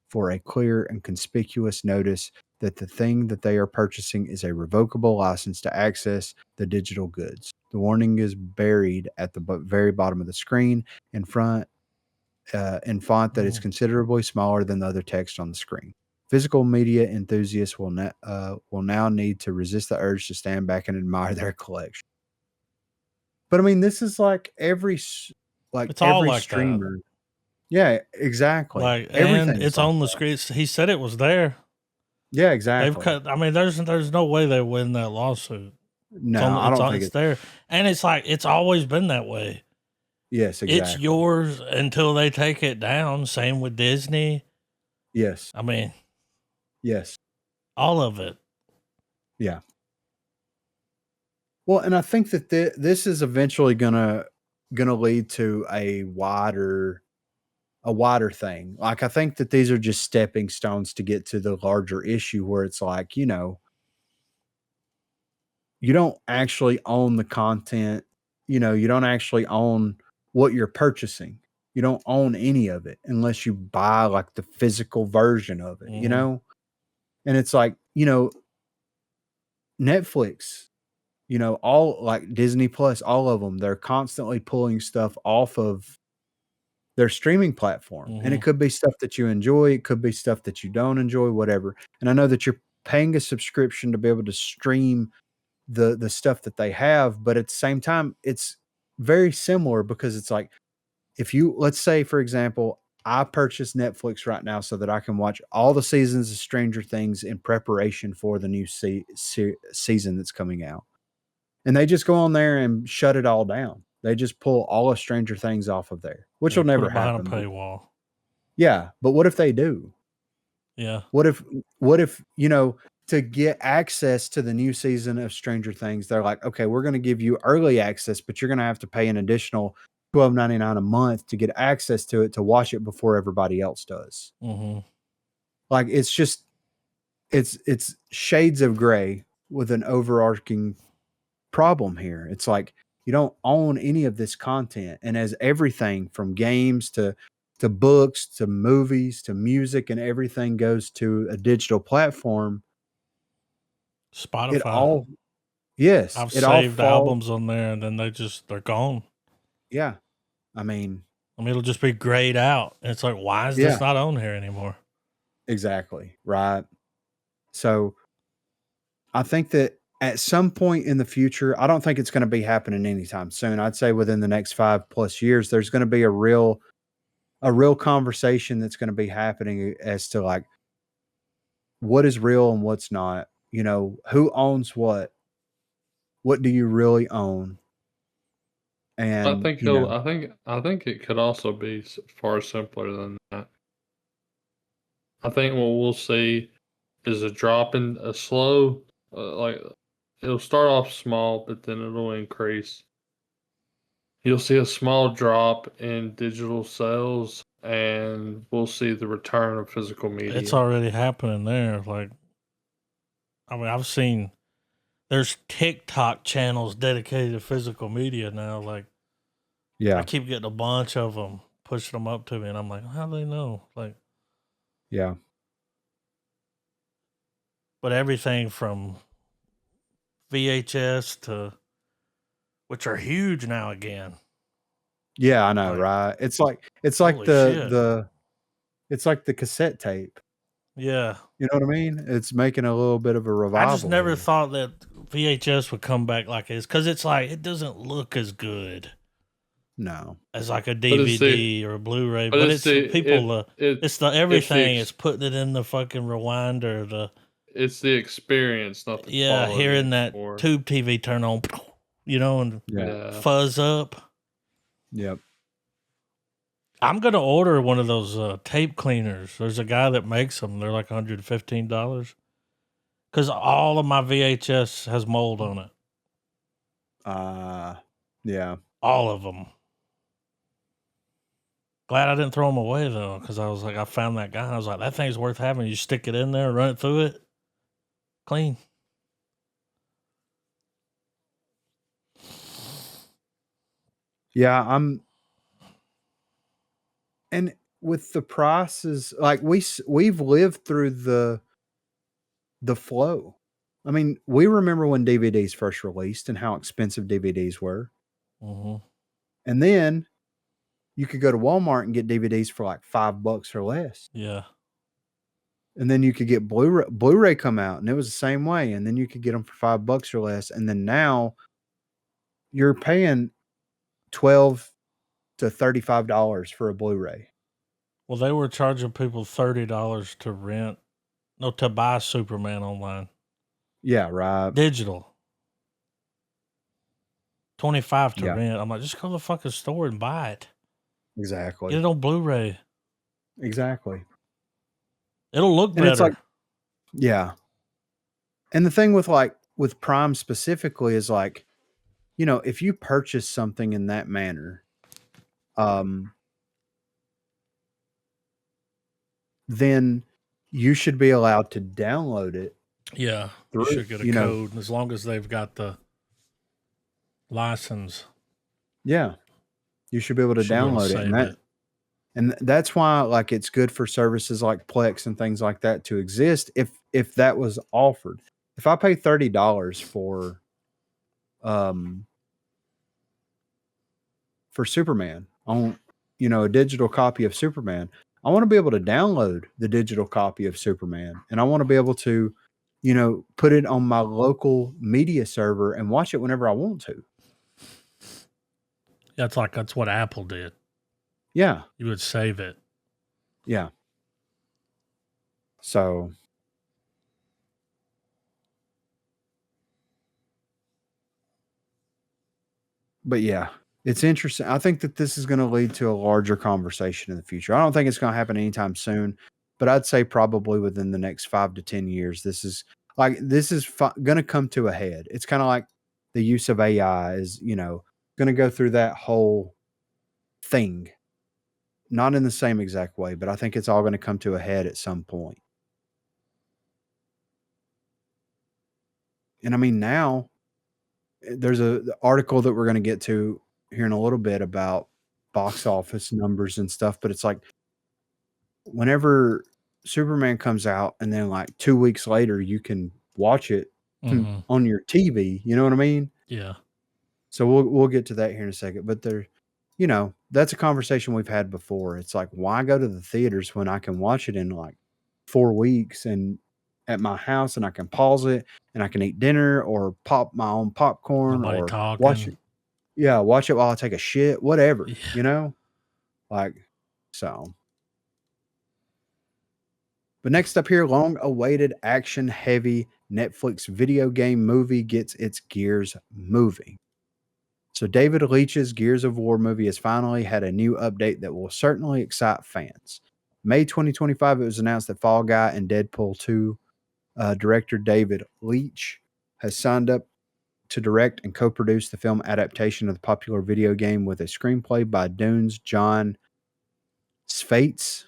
[SPEAKER 2] for a clear and conspicuous notice that the thing that they are purchasing is a revocable license to access the digital goods. The warning is buried at the very bottom of the screen in font that is considerably smaller than the other text on the screen. Physical media enthusiasts will now need to resist the urge to stand back and admire their collection. But I mean, this is like
[SPEAKER 1] it's
[SPEAKER 2] every
[SPEAKER 1] like
[SPEAKER 2] streamer. That. Yeah, exactly.
[SPEAKER 1] Like,
[SPEAKER 2] everything.
[SPEAKER 1] And it's on the screen. He said it was there.
[SPEAKER 2] Yeah, exactly.
[SPEAKER 1] They've cut. I mean, there's no way they win that lawsuit.
[SPEAKER 2] No, I don't think
[SPEAKER 1] it's there. And it's like it's always been that way.
[SPEAKER 2] Yes, exactly.
[SPEAKER 1] It's yours until they take it down. Same with Disney.
[SPEAKER 2] Yes.
[SPEAKER 1] I mean,
[SPEAKER 2] yes.
[SPEAKER 1] All of it.
[SPEAKER 2] Yeah. Well, and I think that this is eventually gonna lead to a wider thing. Like, I think that these are just stepping stones to get to the larger issue where it's like, you don't actually own the content. You don't actually own what you're purchasing. You don't own any of it unless you buy like the physical version of it, And it's like, Netflix, all like Disney Plus, all of them, they're constantly pulling stuff off of their streaming platform. And it could be stuff that you enjoy. It could be stuff that you don't enjoy, whatever. And I know that you're paying a subscription to be able to stream the stuff that they have, but at the same time, it's very similar because it's like, let's say, for example, I purchase Netflix right now so that I can watch all the seasons of Stranger Things in preparation for the new season that's coming out. And they just go on there and shut it all down. They just pull all of Stranger Things off of there, which
[SPEAKER 1] Yeah,
[SPEAKER 2] will
[SPEAKER 1] put
[SPEAKER 2] never
[SPEAKER 1] it behind
[SPEAKER 2] happen.
[SPEAKER 1] a paywall.
[SPEAKER 2] Yeah, but what if they do?
[SPEAKER 1] Yeah.
[SPEAKER 2] What if, you know, to get access to the new season of Stranger Things, they're like, okay, we're going to give you early access, but you're going to have to pay an additional $12.99 a month to get access to it to watch it before everybody else does.
[SPEAKER 1] Mm-hmm.
[SPEAKER 2] Like it's just it's shades of gray with an overarching problem here. It's like you don't own any of this content, and as everything from games to books to movies to music and everything goes to a digital platform, it
[SPEAKER 1] Spotify.
[SPEAKER 2] all yes,
[SPEAKER 1] I've
[SPEAKER 2] it all
[SPEAKER 1] saved
[SPEAKER 2] falls.
[SPEAKER 1] albums on there, and then they're gone.
[SPEAKER 2] Yeah, I mean,
[SPEAKER 1] it'll just be grayed out. And it's like, why is
[SPEAKER 2] yeah,
[SPEAKER 1] this not on here anymore?
[SPEAKER 2] exactly right. So I think that at some point in the future, I don't think it's going to be happening anytime soon. I'd say within the next 5+ years, there's going to be a real conversation that's going to be happening as to like what is real and what's not. You know, who owns what? What do you really own? And you know,
[SPEAKER 3] I think it could also be far simpler than that. I think what we'll see is a drop in a slow, like it'll start off small, but then it'll increase. You'll see a small drop in digital sales, and we'll see the return of physical media.
[SPEAKER 1] It's already happening there. Like, I mean, I've seen there's TikTok channels dedicated to physical media now. Like,
[SPEAKER 2] yeah,
[SPEAKER 1] I keep getting a bunch of them pushing them up to me, and I'm like, how do they know? Like,
[SPEAKER 2] yeah,
[SPEAKER 1] but everything from VHS to, which are huge now again.
[SPEAKER 2] yeah. I know,
[SPEAKER 1] Like,
[SPEAKER 2] right? It's like it's like the cassette tape.
[SPEAKER 1] Yeah.
[SPEAKER 2] You know what I mean? It's making a little bit of a revival.
[SPEAKER 1] I just never
[SPEAKER 2] here.
[SPEAKER 1] thought that VHS would come back like this because it's like it doesn't look as good
[SPEAKER 2] No,
[SPEAKER 1] as like a DVD or a Blu-ray, but it's
[SPEAKER 3] the
[SPEAKER 1] people. It's the everything.
[SPEAKER 3] ex-
[SPEAKER 1] It's putting it in the fucking rewinder. The
[SPEAKER 3] It's the experience, not the quality.
[SPEAKER 1] hearing that tube TV turn on, you know, and
[SPEAKER 2] yeah,
[SPEAKER 1] fuzz up.
[SPEAKER 2] yep.
[SPEAKER 1] I'm gonna order one of those tape cleaners. There's a guy that makes them. They're like $115 because all of my VHS has mold on it.
[SPEAKER 2] Yeah.
[SPEAKER 1] All of them. Glad I didn't throw them away though, because I was like, I found that guy. And I was like, that thing's worth having. You stick it in there, run it through it, clean.
[SPEAKER 2] Yeah, and with the prices, like we've lived through the flow. I mean, we remember when DVDs first released and how expensive DVDs were.
[SPEAKER 1] Mm-hmm.
[SPEAKER 2] And then you could go to Walmart and get DVDs for like $5 or less.
[SPEAKER 1] Yeah.
[SPEAKER 2] And then you could get Blu-ray come out and it was the same way. And then you could get them for $5 or less. And then now you're paying $12 to $35 for a Blu-ray.
[SPEAKER 1] Well, they were charging people $30 to buy Superman online.
[SPEAKER 2] Yeah, right.
[SPEAKER 1] Digital. $25 to
[SPEAKER 2] Yeah.
[SPEAKER 1] rent. I'm like, just go to the fucking store and buy it.
[SPEAKER 2] Exactly.
[SPEAKER 1] Get it on Blu-ray.
[SPEAKER 2] Exactly.
[SPEAKER 1] It'll look better.
[SPEAKER 2] It's like, yeah. And the thing with Prime specifically is like, you know, if you purchase something in that manner, then you should be allowed to download it.
[SPEAKER 1] Yeah. You should get a code as long as they've got the license.
[SPEAKER 2] Yeah. You should be able to download it. And that's why like it's good for services like Plex and things like that to exist if that was offered. If I pay $30 for Superman on, you know, a digital copy of Superman, I want to be able to download the digital copy of Superman and I want to be able to, you know, put it on my local media server and watch it whenever I want to.
[SPEAKER 1] That's what Apple did.
[SPEAKER 2] Yeah.
[SPEAKER 1] You would save it.
[SPEAKER 2] Yeah. So but yeah, It's interesting. I think that this is going to lead to a larger conversation in the future. I don't think it's going to happen anytime soon, but I'd say probably within the next 5 to 10 years, this is going to come to a head. It's kind of like the use of AI is, going to go through that whole thing. Not in the same exact way, but I think it's all going to come to a head at some point. And I mean, now there's the article that we're going to get to here in a little bit about box office numbers and stuff, but it's like whenever Superman comes out and then like 2 weeks later you can watch it on your TV, you know what I mean?
[SPEAKER 1] Yeah.
[SPEAKER 2] So we'll get to that here in a second, but that's a conversation we've had before. It's like, why go to the theaters when I can watch it in like 4 weeks and at my house, and I can pause it and I can eat dinner or pop my own popcorn
[SPEAKER 1] Nobody
[SPEAKER 2] or
[SPEAKER 1] talking.
[SPEAKER 2] watch it. Yeah, watch it while I take a shit, whatever,
[SPEAKER 1] Yeah.
[SPEAKER 2] Like, so. But next up here, long-awaited action-heavy Netflix video game movie gets its gears moving. So David Leitch's Gears of War movie has finally had a new update that will certainly excite fans. May 2025, it was announced that Fall Guy and Deadpool 2 director David Leitch has signed up to direct and co-produce the film adaptation of the popular video game with a screenplay by Dune's John Spates,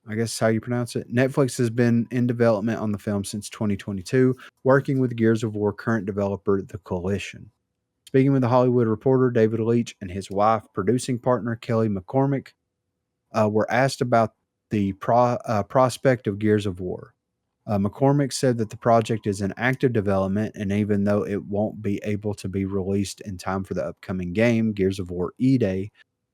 [SPEAKER 2] I guess is how you pronounce it. Netflix has been in development on the film since 2022, working with Gears of War current developer The Coalition. Speaking with The Hollywood Reporter, David Leitch and his wife, producing partner Kelly McCormick, were asked about the prospect of Gears of War. McCormick said that the project is in active development, and even though it won't be able to be released in time for the upcoming game, Gears of War E-Day,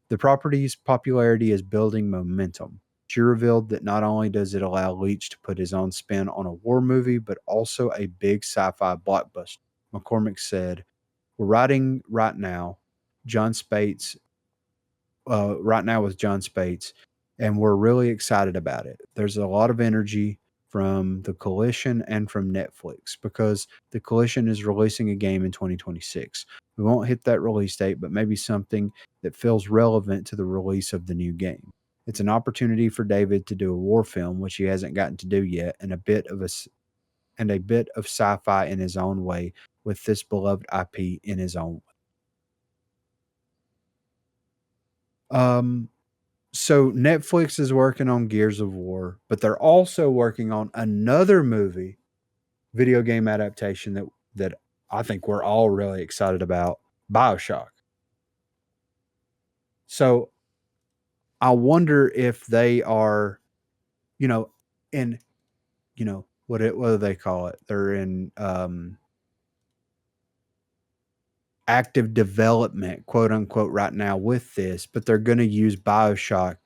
[SPEAKER 2] the property's popularity is building momentum. She revealed that not only does it allow Leitch to put his own spin on a war movie, but also a big sci-fi blockbuster. McCormick said, "We're writing right now, John Spates, right now with John Spates, and we're really excited about it. There's a lot of energy from the Coalition and from Netflix because the Coalition is releasing a game in 2026. We won't hit that release date, but maybe something that feels relevant to the release of the new game. It's an opportunity for David to do a war film, which he hasn't gotten to do yet, and a bit of sci-fi in his own way with this beloved IP in his own way." So Netflix is working on Gears of War, but they're also working on another video game adaptation that I think we're all really excited about, BioShock. So I wonder if they are, in what do they call it? They're in active development, quote unquote, right now with this, but they're going to use BioShock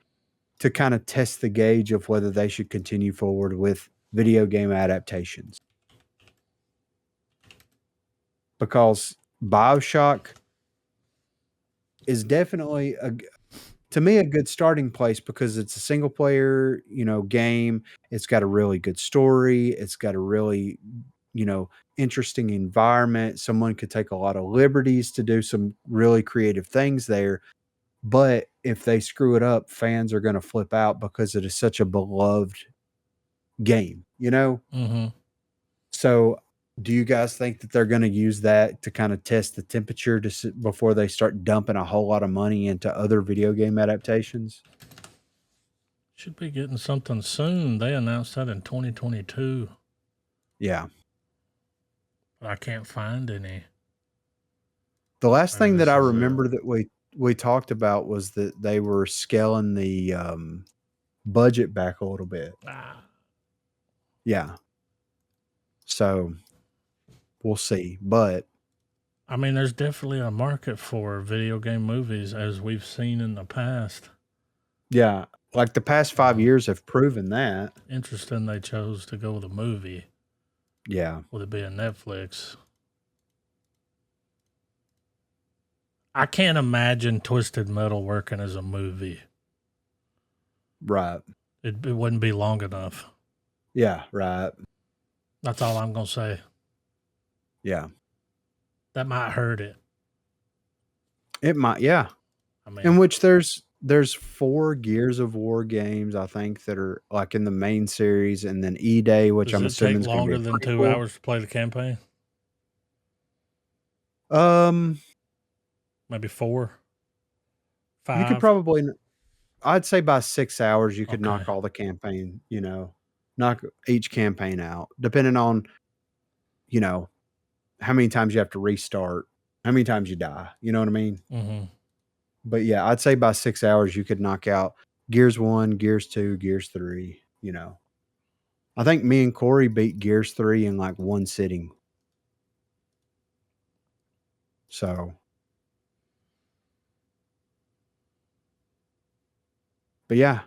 [SPEAKER 2] to kind of test the gauge of whether they should continue forward with video game adaptations. Because BioShock is definitely to me a good starting place because it's a single player, game. It's got a really good story. It's got a really, interesting environment. Someone could take a lot of liberties to do some really creative things there. But if they screw it up, fans are going to flip out because it is such a beloved game,
[SPEAKER 1] Mm-hmm.
[SPEAKER 2] So do you guys think that they're going to use that to kind of test the temperature before they start dumping a whole lot of money into other video game adaptations?
[SPEAKER 1] Should be getting something soon. They announced that in 2022.
[SPEAKER 2] Yeah.
[SPEAKER 1] But I can't find any.
[SPEAKER 2] The last thing that I
[SPEAKER 3] this is
[SPEAKER 2] remember that we talked about was that they were scaling the budget back a little bit. Yeah. So we'll see. But
[SPEAKER 1] I mean, there's definitely a market for video game movies as we've seen in the past.
[SPEAKER 2] yeah, like the past 5 years have proven that.
[SPEAKER 1] Interesting they chose to go with a movie.
[SPEAKER 2] Yeah.
[SPEAKER 1] With it being Netflix. I can't imagine Twisted Metal working as a movie.
[SPEAKER 2] Right.
[SPEAKER 1] It wouldn't be long enough.
[SPEAKER 2] Yeah, right.
[SPEAKER 1] That's all I'm going to say.
[SPEAKER 2] Yeah.
[SPEAKER 1] That might hurt it.
[SPEAKER 2] It might, yeah.
[SPEAKER 1] I
[SPEAKER 2] In
[SPEAKER 1] mean,
[SPEAKER 2] which there's 4 Gears of War games, I think, that are like in the main series, and then E-Day, which
[SPEAKER 1] does
[SPEAKER 2] I'm
[SPEAKER 1] it take
[SPEAKER 2] assuming is going to be
[SPEAKER 1] longer
[SPEAKER 2] a
[SPEAKER 1] than 2
[SPEAKER 2] prequel.
[SPEAKER 1] hours to play the campaign?
[SPEAKER 2] Um,
[SPEAKER 1] Maybe 4,
[SPEAKER 2] you could
[SPEAKER 1] 5.
[SPEAKER 2] probably, I'd say by 6 hours you could
[SPEAKER 1] Okay.
[SPEAKER 2] knock all the campaign, knock each campaign out, depending on, you know, how many times you have to restart, how many times you die. You know what I mean?
[SPEAKER 1] Mm-hmm.
[SPEAKER 2] But yeah, I'd say by 6 hours you could knock out Gears 1, Gears 2, Gears 3, I think me and Corey beat Gears 3 in like one sitting. So, but yeah,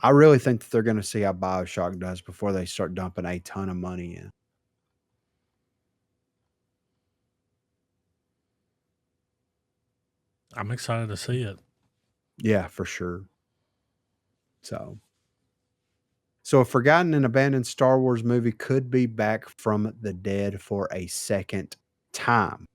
[SPEAKER 2] I really think that they're going to see how BioShock does before they start dumping a ton of money in.
[SPEAKER 1] I'm excited to see it.
[SPEAKER 2] Yeah, for sure. So a forgotten and abandoned Star Wars movie could be back from the dead for a second time.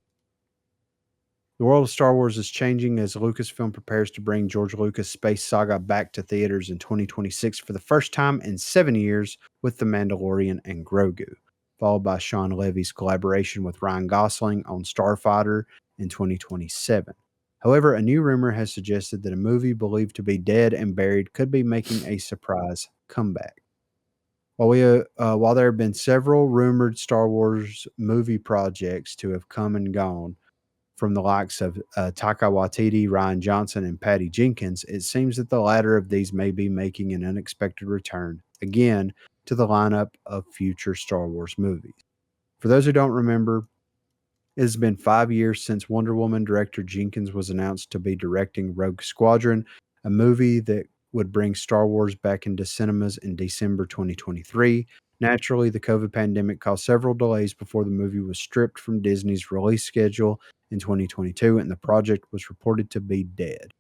[SPEAKER 2] The world of Star Wars is changing as Lucasfilm prepares to bring George Lucas' space saga back to theaters in 2026 for the first time in 7 years with The Mandalorian and Grogu, followed by Sean Levy's collaboration with Ryan Gosling on Starfighter in 2027. However, a new rumor has suggested that a movie believed to be dead and buried could be making a surprise comeback. While there have been several rumored Star Wars movie projects to have come and gone, from the likes of Taika Waititi, Ryan Johnson, and Patty Jenkins, it seems that the latter of these may be making an unexpected return again to the lineup of future Star Wars movies. For those who don't remember, it has been 5 years since Wonder Woman director Jenkins was announced to be directing Rogue Squadron, a movie that would bring Star Wars back into cinemas in December 2023. Naturally, the COVID pandemic caused several delays before the movie was stripped from Disney's release schedule in 2022, and the project was reported to be dead.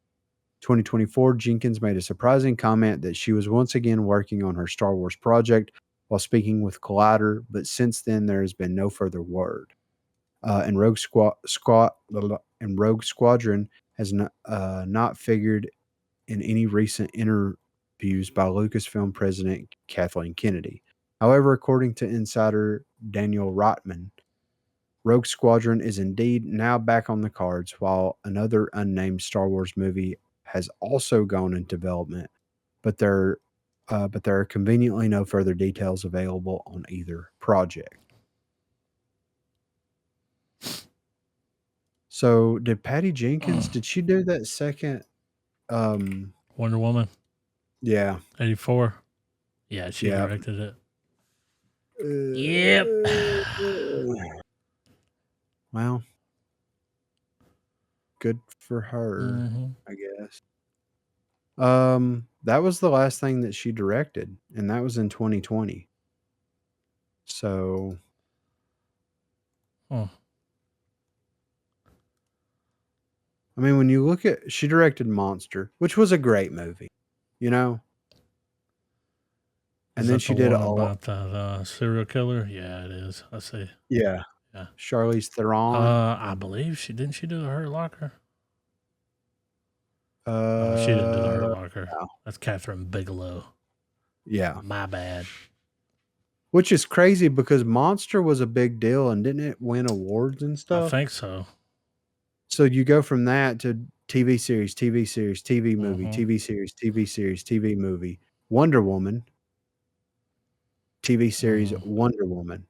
[SPEAKER 2] 2024, Jenkins made a surprising comment that she was once again working on her Star Wars project while speaking with Collider, but since then there has been no further word. And Rogue Squadron has not figured in any recent interviews by Lucasfilm president Kathleen Kennedy. However, according to insider Daniel Rotman, Rogue Squadron is indeed now back on the cards, while another unnamed Star Wars movie has also gone into development, but there are conveniently no further details available on either project. So, did Patty Jenkins? Did she do that second?
[SPEAKER 1] Wonder Woman
[SPEAKER 2] Yeah,
[SPEAKER 1] 84. Yeah, she
[SPEAKER 2] yeah.
[SPEAKER 1] directed it. Yep.
[SPEAKER 2] Well, good for her,
[SPEAKER 1] Mm-hmm.
[SPEAKER 2] I guess. That was the last thing that she directed, and that was in 2020. So,
[SPEAKER 1] Huh.
[SPEAKER 2] I mean, when you look at, she directed Monster, which was a great movie, you know, and
[SPEAKER 1] Is
[SPEAKER 2] then
[SPEAKER 1] that the
[SPEAKER 2] she did
[SPEAKER 1] one
[SPEAKER 2] all,
[SPEAKER 1] about the serial killer? Yeah, it is. I see.
[SPEAKER 2] yeah,
[SPEAKER 1] Yeah.
[SPEAKER 2] Charlize Theron.
[SPEAKER 1] I believe she didn't. She do the Hurt Locker?
[SPEAKER 2] Uh,
[SPEAKER 1] No, she didn't do the Hurt Locker.
[SPEAKER 2] no.
[SPEAKER 1] That's Catherine Bigelow.
[SPEAKER 2] Yeah,
[SPEAKER 1] My bad.
[SPEAKER 2] which is crazy because Monster was a big deal, and didn't it win awards and
[SPEAKER 1] I
[SPEAKER 2] stuff?
[SPEAKER 1] think so.
[SPEAKER 2] So you go from that to TV series, TV series, TV movie,
[SPEAKER 1] Mm-hmm.
[SPEAKER 2] TV series, TV series, TV movie, Wonder Woman, TV series,
[SPEAKER 1] Mm.
[SPEAKER 2] Wonder Woman.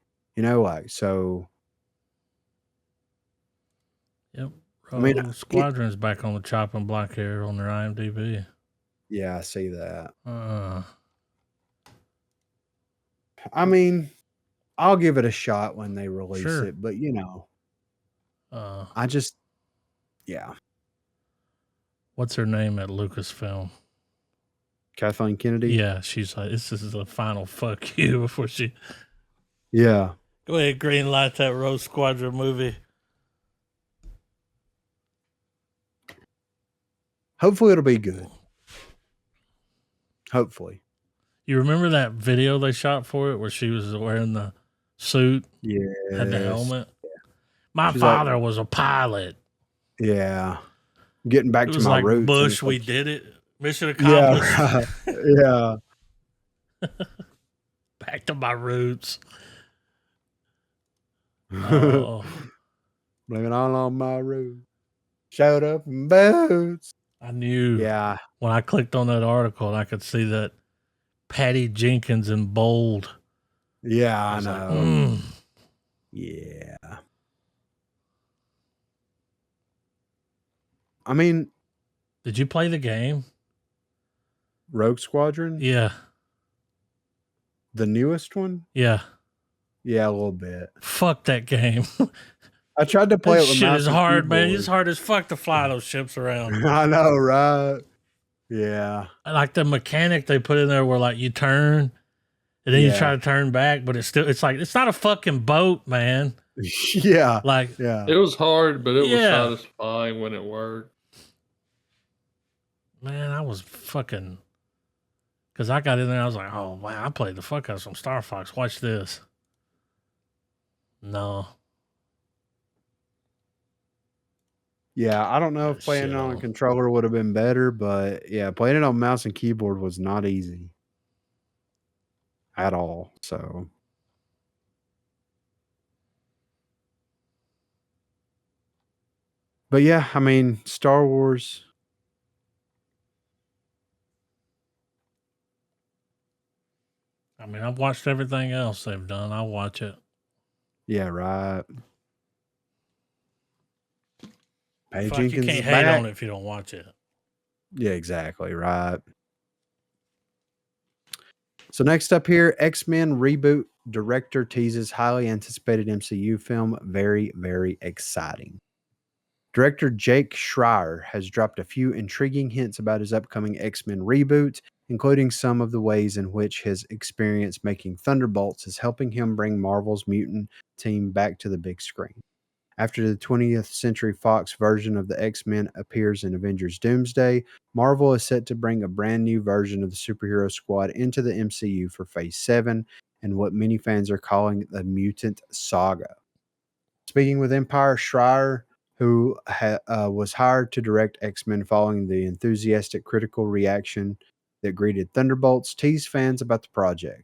[SPEAKER 2] So
[SPEAKER 1] Yep.
[SPEAKER 2] I mean,
[SPEAKER 1] Rogue Squadron's back on the chopping block here on their IMDb.
[SPEAKER 2] yeah, I see that.
[SPEAKER 1] Uh,
[SPEAKER 2] I mean, I'll give it a shot when they release
[SPEAKER 1] sure.
[SPEAKER 2] it, but
[SPEAKER 1] Uh,
[SPEAKER 2] I just, yeah,
[SPEAKER 1] what's her name at Lucasfilm?
[SPEAKER 2] Kathleen Kennedy.
[SPEAKER 1] Yeah, she's like, this is the final fuck you before she.
[SPEAKER 2] Yeah,
[SPEAKER 1] Go ahead, green light that Rogue Squadron movie.
[SPEAKER 2] hopefully it'll be good. Hopefully,
[SPEAKER 1] You remember that video they shot for it where she was wearing the suit,
[SPEAKER 2] yeah,
[SPEAKER 1] had the helmet? My
[SPEAKER 2] She's like,
[SPEAKER 1] father was a pilot.
[SPEAKER 2] Yeah. Getting back
[SPEAKER 1] It
[SPEAKER 2] to
[SPEAKER 1] was
[SPEAKER 2] my
[SPEAKER 1] like
[SPEAKER 2] roots. And
[SPEAKER 1] Bush,
[SPEAKER 2] it's
[SPEAKER 1] we
[SPEAKER 2] like,
[SPEAKER 1] did it. Mission
[SPEAKER 2] yeah,
[SPEAKER 1] accomplished.
[SPEAKER 2] right. Yeah.
[SPEAKER 1] Back to my roots. Oh,
[SPEAKER 2] Blame it all on my roots. Showed up in boots.
[SPEAKER 1] I knew
[SPEAKER 2] Yeah.
[SPEAKER 1] when I clicked on that article and I could see that Patty Jenkins in bold.
[SPEAKER 2] Yeah,
[SPEAKER 1] I
[SPEAKER 2] I
[SPEAKER 1] was like,
[SPEAKER 2] know. Yeah. I mean,
[SPEAKER 1] Did you play the game?
[SPEAKER 2] Rogue Squadron,
[SPEAKER 1] Yeah.
[SPEAKER 2] the newest one.
[SPEAKER 1] Yeah.
[SPEAKER 2] Yeah, a little bit.
[SPEAKER 1] Fuck that game.
[SPEAKER 2] I tried to play
[SPEAKER 1] That
[SPEAKER 2] it with
[SPEAKER 1] shit
[SPEAKER 2] mouse
[SPEAKER 1] is
[SPEAKER 2] and
[SPEAKER 1] hard, man.
[SPEAKER 2] keyboard.
[SPEAKER 1] It's hard as fuck to fly those ships around.
[SPEAKER 2] I know, right? Yeah,
[SPEAKER 1] Like the mechanic they put in there where like you turn and then you try
[SPEAKER 2] yeah,
[SPEAKER 1] to turn back, but it's like it's not a fucking boat, man.
[SPEAKER 2] yeah,
[SPEAKER 1] Like,
[SPEAKER 2] yeah.
[SPEAKER 3] It was hard, but it was
[SPEAKER 1] yeah.
[SPEAKER 3] satisfying when it worked.
[SPEAKER 1] Man, I was fucking because I got in there, I was like, oh man, I played the fuck out of some Star Fox. Watch this. No.
[SPEAKER 2] Yeah, I don't know if playing it on a
[SPEAKER 1] Shithole.
[SPEAKER 2] controller would have been better, but yeah, playing it on mouse and keyboard was not easy at all. So, but yeah, I mean, Star Wars.
[SPEAKER 1] I mean, I've watched everything else they've done. I'll watch it.
[SPEAKER 2] Yeah, right. Patty
[SPEAKER 1] Fuck, you
[SPEAKER 2] Jenkins
[SPEAKER 1] can't
[SPEAKER 2] is
[SPEAKER 1] hate
[SPEAKER 2] back.
[SPEAKER 1] on it if you don't watch it.
[SPEAKER 2] Yeah, exactly. Right. So next up here, X-Men reboot director teases highly anticipated MCU film. Very, very exciting. Director Jake Schreier has dropped a few intriguing hints about his upcoming X-Men reboot, including some of the ways in which his experience making Thunderbolts is helping him bring Marvel's mutant team back to the big screen. After the 20th Century Fox version of the X-Men appears in Avengers Doomsday, Marvel is set to bring a brand new version of the superhero squad into the MCU for Phase 7 and what many fans are calling the Mutant Saga. Speaking with Empire, Schreier, who was hired to direct X-Men following the enthusiastic critical reaction that greeted Thunderbolts, teased fans about the project.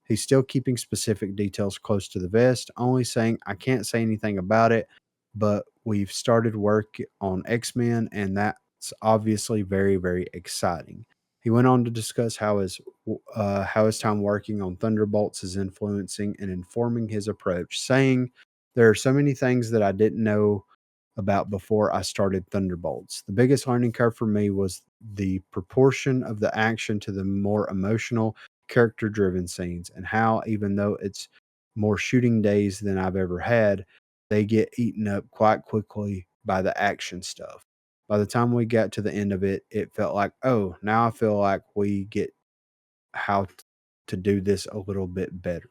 [SPEAKER 2] He's still keeping specific details close to the vest, only saying, I can't say anything about it, but we've started work on X-Men, and that's obviously very, very exciting. He went on to discuss how his time working on Thunderbolts is influencing and informing his approach, saying, there are so many things that I didn't know about before I started Thunderbolts. The biggest learning curve for me was the proportion of the action to the more emotional, character driven scenes, and how, even though it's more shooting days than I've ever had, they get eaten up quite quickly by the action stuff. By the time we got to the end of it, it felt like, oh, now I feel like we get how to do this a little bit better.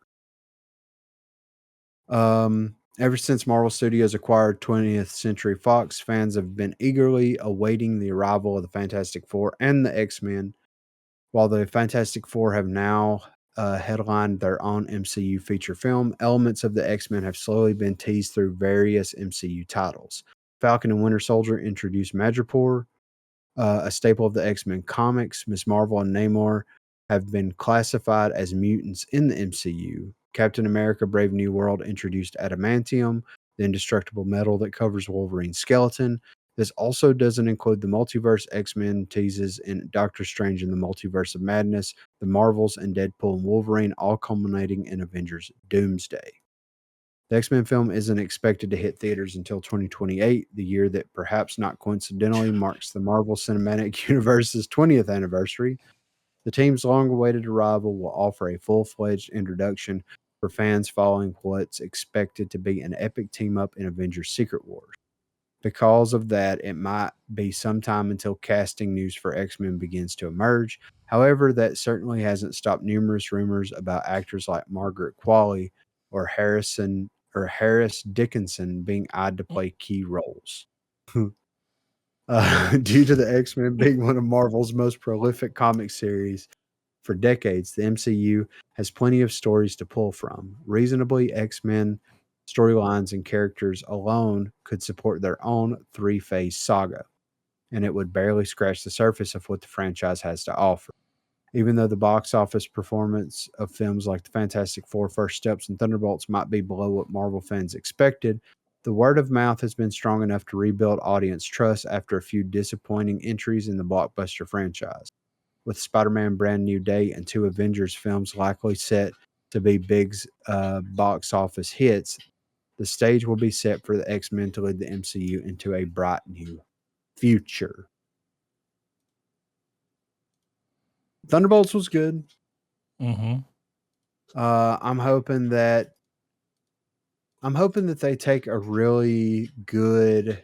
[SPEAKER 2] Ever since Marvel Studios acquired 20th Century Fox, fans have been eagerly awaiting the arrival of the Fantastic Four and the X-Men. While the Fantastic Four have now headlined their own MCU feature film, elements of the X-Men have slowly been teased through various MCU titles. Falcon and Winter Soldier introduced Madripoor, a staple of the X-Men comics. Ms. Marvel and Namor have been classified as mutants in the MCU. Captain America Brave New World introduced adamantium, the indestructible metal that covers Wolverine's skeleton. This also doesn't include the multiverse. X-Men teases in Doctor Strange in the Multiverse of Madness, the Marvels, and Deadpool and Wolverine, all culminating in Avengers Doomsday. The X-Men film isn't expected to hit theaters until 2028, the year that perhaps not coincidentally marks the Marvel Cinematic Universe's 20th anniversary. The team's long-awaited arrival will offer a full-fledged introduction for fans following what's expected to be an epic team-up in Avengers Secret Wars. Because of that, it might be some time until casting news for X-Men begins to emerge. However, that certainly hasn't stopped numerous rumors about actors like Margaret Qualley or Harris Dickinson being eyed to play key roles. Due to the X-Men being one of Marvel's most prolific comic series for decades, the MCU has plenty of stories to pull from. Reasonably, X-Men storylines, and characters alone could support their own 3-phase saga, and it would barely scratch the surface of what the franchise has to offer. Even though the box office performance of films like The Fantastic Four, First Steps, and Thunderbolts might be below what Marvel fans expected, the word of mouth has been strong enough to rebuild audience trust after a few disappointing entries in the blockbuster franchise. With Spider-Man Brand New Day and 2 Avengers films likely set to be big box office hits, the stage will be set for the X-Men to lead the MCU into a bright new future. Thunderbolts was good.
[SPEAKER 1] Mm-hmm.
[SPEAKER 2] I'm hoping that they take a really good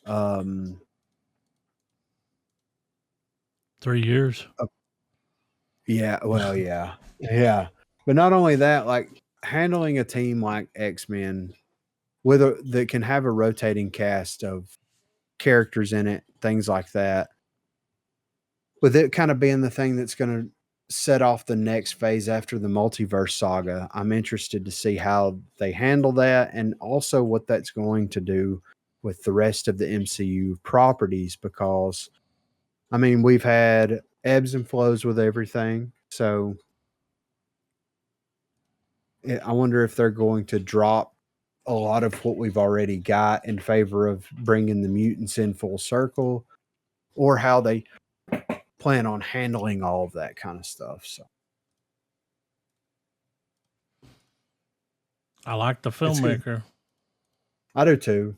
[SPEAKER 2] um
[SPEAKER 1] 3 years.
[SPEAKER 2] yeah, well, yeah. Yeah. But not only that, like handling a team like X-Men that can have a rotating cast of characters in it, things like that. With it kind of being the thing that's going to set off the next phase after the multiverse saga, I'm interested to see how they handle that and also what that's going to do with the rest of the MCU properties because, I mean, we've had ebbs and flows with everything. So I wonder if they're going to drop a lot of what we've already got in favor of bringing the mutants in full circle or how they plan on handling all of that kind of stuff. So
[SPEAKER 1] I like the
[SPEAKER 2] it's good.
[SPEAKER 1] filmmaker.
[SPEAKER 2] I do too.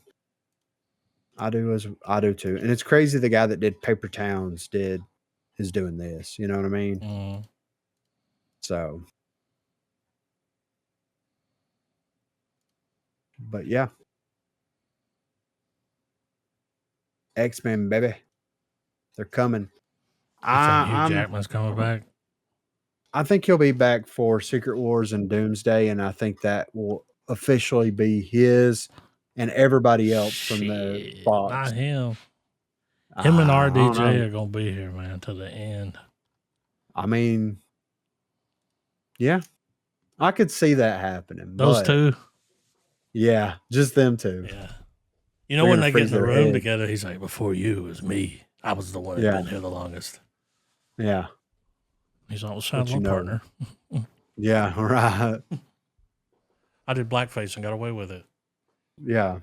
[SPEAKER 2] I do too. And it's crazy the guy that did Paper Towns is doing this. You know what I mean?
[SPEAKER 1] Mm.
[SPEAKER 2] So, but yeah, X-Men, baby, they're coming.
[SPEAKER 1] You think Hugh
[SPEAKER 2] I'm
[SPEAKER 1] Jackman's coming back?
[SPEAKER 2] I think he'll be back for Secret Wars and Doomsday, and I think that will officially be his and everybody else from the
[SPEAKER 1] Shit,
[SPEAKER 2] Fox.
[SPEAKER 1] not him. Him and
[SPEAKER 2] I don't
[SPEAKER 1] RDJ
[SPEAKER 2] know.
[SPEAKER 1] are gonna be here, man, to the end.
[SPEAKER 2] I mean, yeah, I could see that happening.
[SPEAKER 1] Those
[SPEAKER 2] but
[SPEAKER 1] two,
[SPEAKER 2] yeah, just them two.
[SPEAKER 1] yeah. You know
[SPEAKER 2] They're
[SPEAKER 1] when
[SPEAKER 2] gonna
[SPEAKER 1] they get in
[SPEAKER 2] freeze
[SPEAKER 1] the
[SPEAKER 2] their
[SPEAKER 1] room
[SPEAKER 2] head.
[SPEAKER 1] together, he's like, "Before you, it was me. I was the one that
[SPEAKER 2] Yeah.
[SPEAKER 1] been here the longest."
[SPEAKER 2] Yeah,
[SPEAKER 1] He's like, "What's
[SPEAKER 2] But
[SPEAKER 1] my partner?"
[SPEAKER 2] yeah, right.
[SPEAKER 1] I did blackface and got away with it.
[SPEAKER 2] Yeah,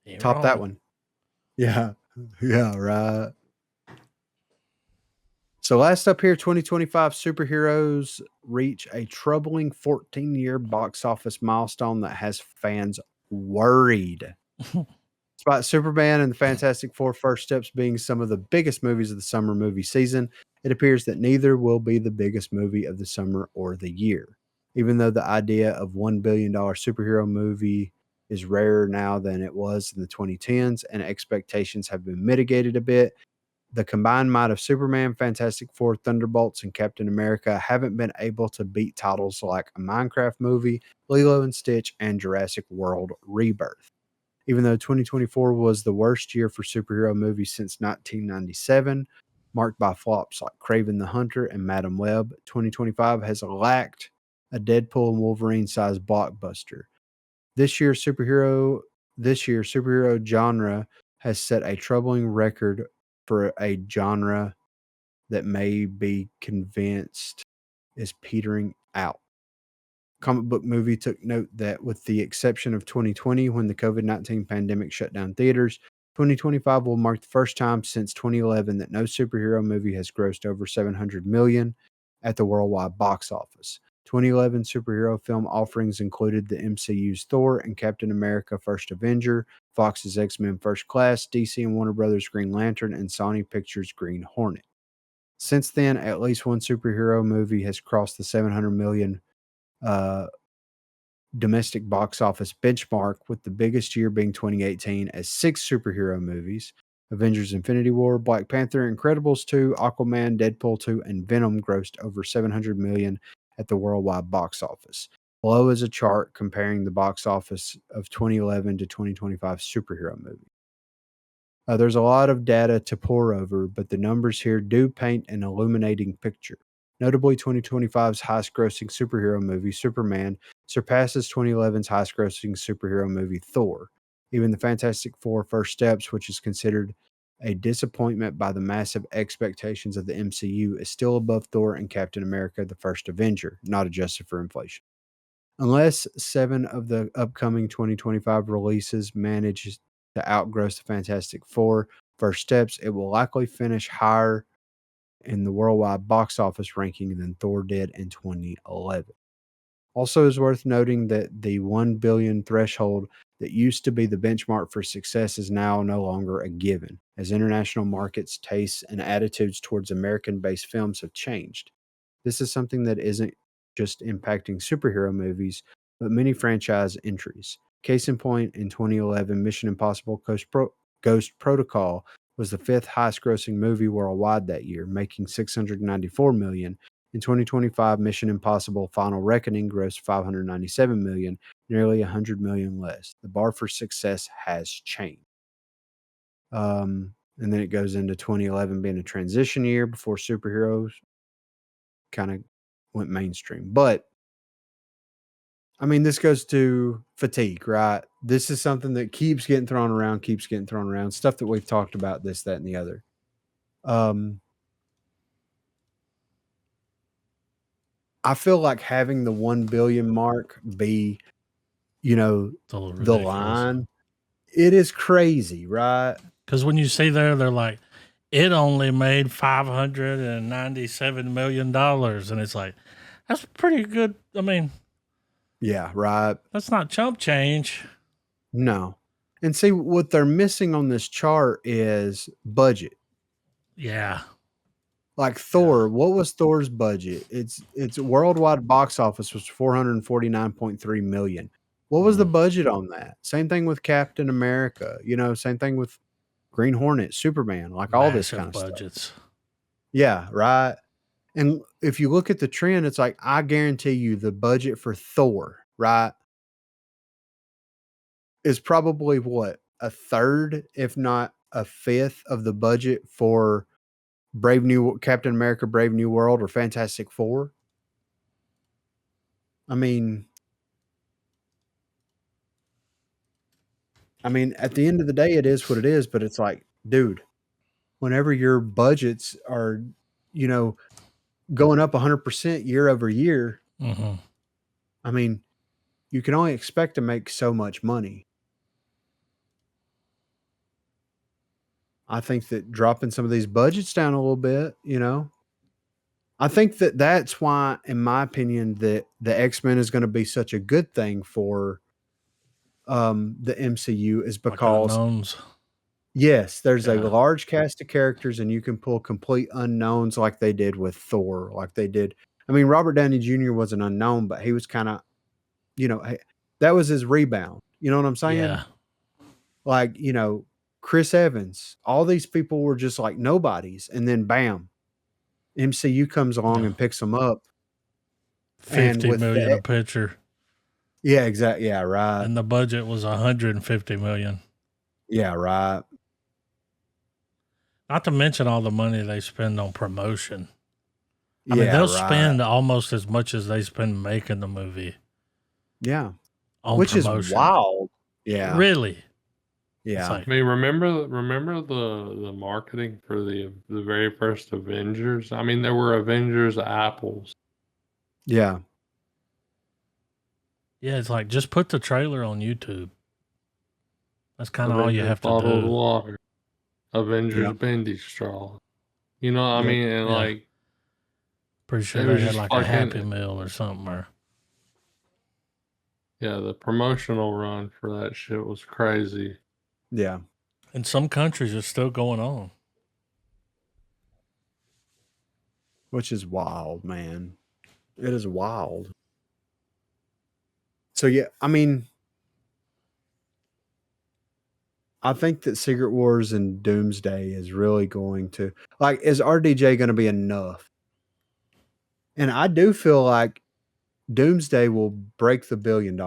[SPEAKER 1] You ain't
[SPEAKER 2] top that
[SPEAKER 1] wrong.
[SPEAKER 2] one. Yeah, yeah, right. So last up here, 2025 superheroes reach a troubling 14-year box office milestone that has fans worried. Despite Superman and the Fantastic Four First Steps being some of the biggest movies of the summer movie season, it appears that neither will be the biggest movie of the summer or the year. Even though the idea of $1 billion superhero movie is rarer now than it was in the 2010s and expectations have been mitigated a bit, the combined might of Superman, Fantastic Four, Thunderbolts, and Captain America haven't been able to beat titles like a Minecraft movie, Lilo and Stitch, and Jurassic World Rebirth. Even though 2024 was the worst year for superhero movies since 1997, marked by flops like Kraven the Hunter and Madam Web, 2025 has lacked a Deadpool and Wolverine sized blockbuster. This year, superhero genre has set a troubling record for a genre that may be convinced is petering out. Comic Book Movie took note that with the exception of 2020 when the COVID-19 pandemic shut down theaters, 2025 will mark the first time since 2011 that no superhero movie has grossed over 700 million at the worldwide box office. 2011 superhero film offerings included the MCU's Thor and Captain America First Avenger, Fox's X-Men First Class, DC and Warner Brothers Green Lantern, and Sony Pictures Green Hornet. Since then, at least one superhero movie has crossed the 700 million domestic box office benchmark, with the biggest year being 2018 as 6 superhero movies: Avengers Infinity War, Black Panther, Incredibles 2, Aquaman, Deadpool 2, and Venom grossed over 700 million at the worldwide box office. Below is a chart comparing the box office of 2011 to 2025 superhero movies. There's a lot of data to pore over, but the numbers here do paint an illuminating picture. Notably, 2025's highest grossing superhero movie, Superman, surpasses 2011's highest grossing superhero movie, Thor. Even the Fantastic Four First Steps, which is considered a disappointment by the massive expectations of the MCU, is still above Thor and Captain America, the First Avenger, not adjusted for inflation. Unless 7 of the upcoming 2025 releases manage to outgross the Fantastic Four First Steps, it will likely finish higher in the worldwide box office ranking than Thor did in 2011. Also, is worth noting that the 1 billion threshold that used to be the benchmark for success is now no longer a given, as international markets, tastes, and attitudes towards American based films have changed. This is something that isn't just impacting superhero movies, but many franchise entries. Case in point, in 2011, Mission Impossible Ghost Protocol was the 5th highest grossing movie worldwide that year, making $694 million. In 2025, Mission Impossible Final Reckoning grossed $597 million, nearly $100 million less. The bar for success has changed. And then it goes into 2011 being a transition year before superheroes kind of went mainstream. But I mean, this goes to fatigue, right? This is something that keeps getting thrown around, stuff that we've talked about, this, that, and the other. I feel like having the 1 billion mark be, the line, it is crazy, right?
[SPEAKER 1] Because when you see there, they're like, it only made $597 million. And it's like, that's pretty good. I mean,
[SPEAKER 2] yeah, right.
[SPEAKER 1] That's not chump change.
[SPEAKER 2] No. And see, what they're missing on this chart is budget.
[SPEAKER 1] Yeah.
[SPEAKER 2] Like Thor, what was Thor's budget? Its worldwide box office was 449.3 million. What was the budget on that? Same thing with Captain America, same thing with Green Hornet, Superman, like all this kind of
[SPEAKER 1] budgets.
[SPEAKER 2] stuff. Yeah, right. And if you look at the trend, it's like, I guarantee you the budget for Thor, right, is probably what, a third, if not a fifth of the budget for Captain America, Brave New World, or Fantastic Four. I mean, at the end of the day, it is what it is, but it's like, dude, whenever your budgets are, going up 100% year over year, I mean, you can only expect to make so much money. I think that dropping some of these budgets down a little bit, I think that that's why, in my opinion, that the X-Men is going to be such a good thing for the MCU is because yes, there's a large cast of characters and you can pull complete unknowns like they did with Thor, like they did. I mean, Robert Downey Jr. was an unknown, but he was kind of, that was his rebound. You know what I'm saying?
[SPEAKER 1] Yeah.
[SPEAKER 2] Like, Chris Evans, all these people were just like nobodies. And then bam, MCU comes along and picks them up.
[SPEAKER 1] 50 million a picture.
[SPEAKER 2] Yeah, exactly. Yeah, right.
[SPEAKER 1] And the budget was 150 million.
[SPEAKER 2] Yeah, right.
[SPEAKER 1] Not to mention all the money they spend on promotion. I mean, they'll spend almost as much as they spend making the movie.
[SPEAKER 2] Yeah.
[SPEAKER 1] Which
[SPEAKER 2] promotion. Is wild. Yeah.
[SPEAKER 1] Really?
[SPEAKER 2] Yeah.
[SPEAKER 3] I mean, remember the marketing for the very first Avengers? I mean, there were Avengers apples.
[SPEAKER 2] Yeah.
[SPEAKER 1] Yeah, it's like just put the trailer on YouTube. That's kind of all you have to
[SPEAKER 3] bottled
[SPEAKER 1] do.
[SPEAKER 3] Water, Avengers bendy straw. You know what I mean? And like,
[SPEAKER 1] pretty sure they had like a Happy Meal or something. Or
[SPEAKER 3] yeah, the promotional run for that shit was crazy.
[SPEAKER 2] Yeah.
[SPEAKER 1] And some countries are still going on.
[SPEAKER 2] Which is wild, man. It is wild. So, yeah, I mean, I think that Secret Wars and Doomsday is really going to, like, is RDJ going to be enough? And I do feel like Doomsday will break the $1 billion.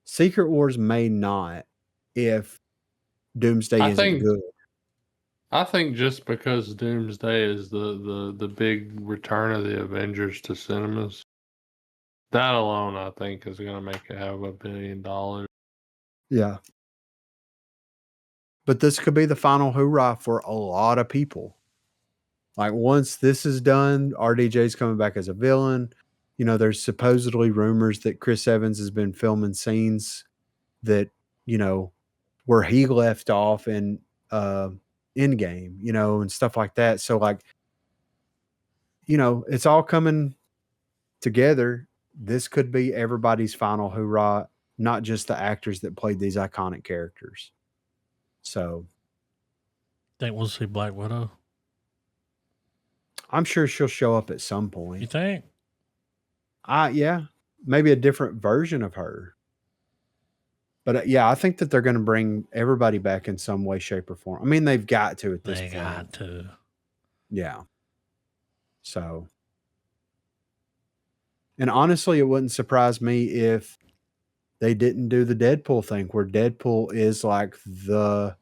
[SPEAKER 2] Secret Wars may not if Doomsday isn't good.
[SPEAKER 3] I think just because Doomsday is the big return of the Avengers to cinemas, that alone I think is going to make it have $1 billion.
[SPEAKER 2] Yeah. But this could be the final hoorah for a lot of people. Like once this is done, RDJ's coming back as a villain. You know, there's supposedly rumors that Chris Evans has been filming scenes that, you know, where he left off in Endgame, you know, and stuff like that. So like, you know, it's all coming together. This could be everybody's final hoorah, not just the actors that played these iconic characters. So
[SPEAKER 1] Think we'll see Black Widow?
[SPEAKER 2] I'm sure she'll show up at some
[SPEAKER 1] You
[SPEAKER 2] point.
[SPEAKER 1] think?
[SPEAKER 2] Yeah, maybe a different version of her. But yeah, I think that they're going to bring everybody back in some way, shape, or form. I mean, they've got to at this
[SPEAKER 1] They
[SPEAKER 2] point.
[SPEAKER 1] got to.
[SPEAKER 2] Yeah. So, and honestly, it wouldn't surprise me if they didn't do the Deadpool thing, where Deadpool is like the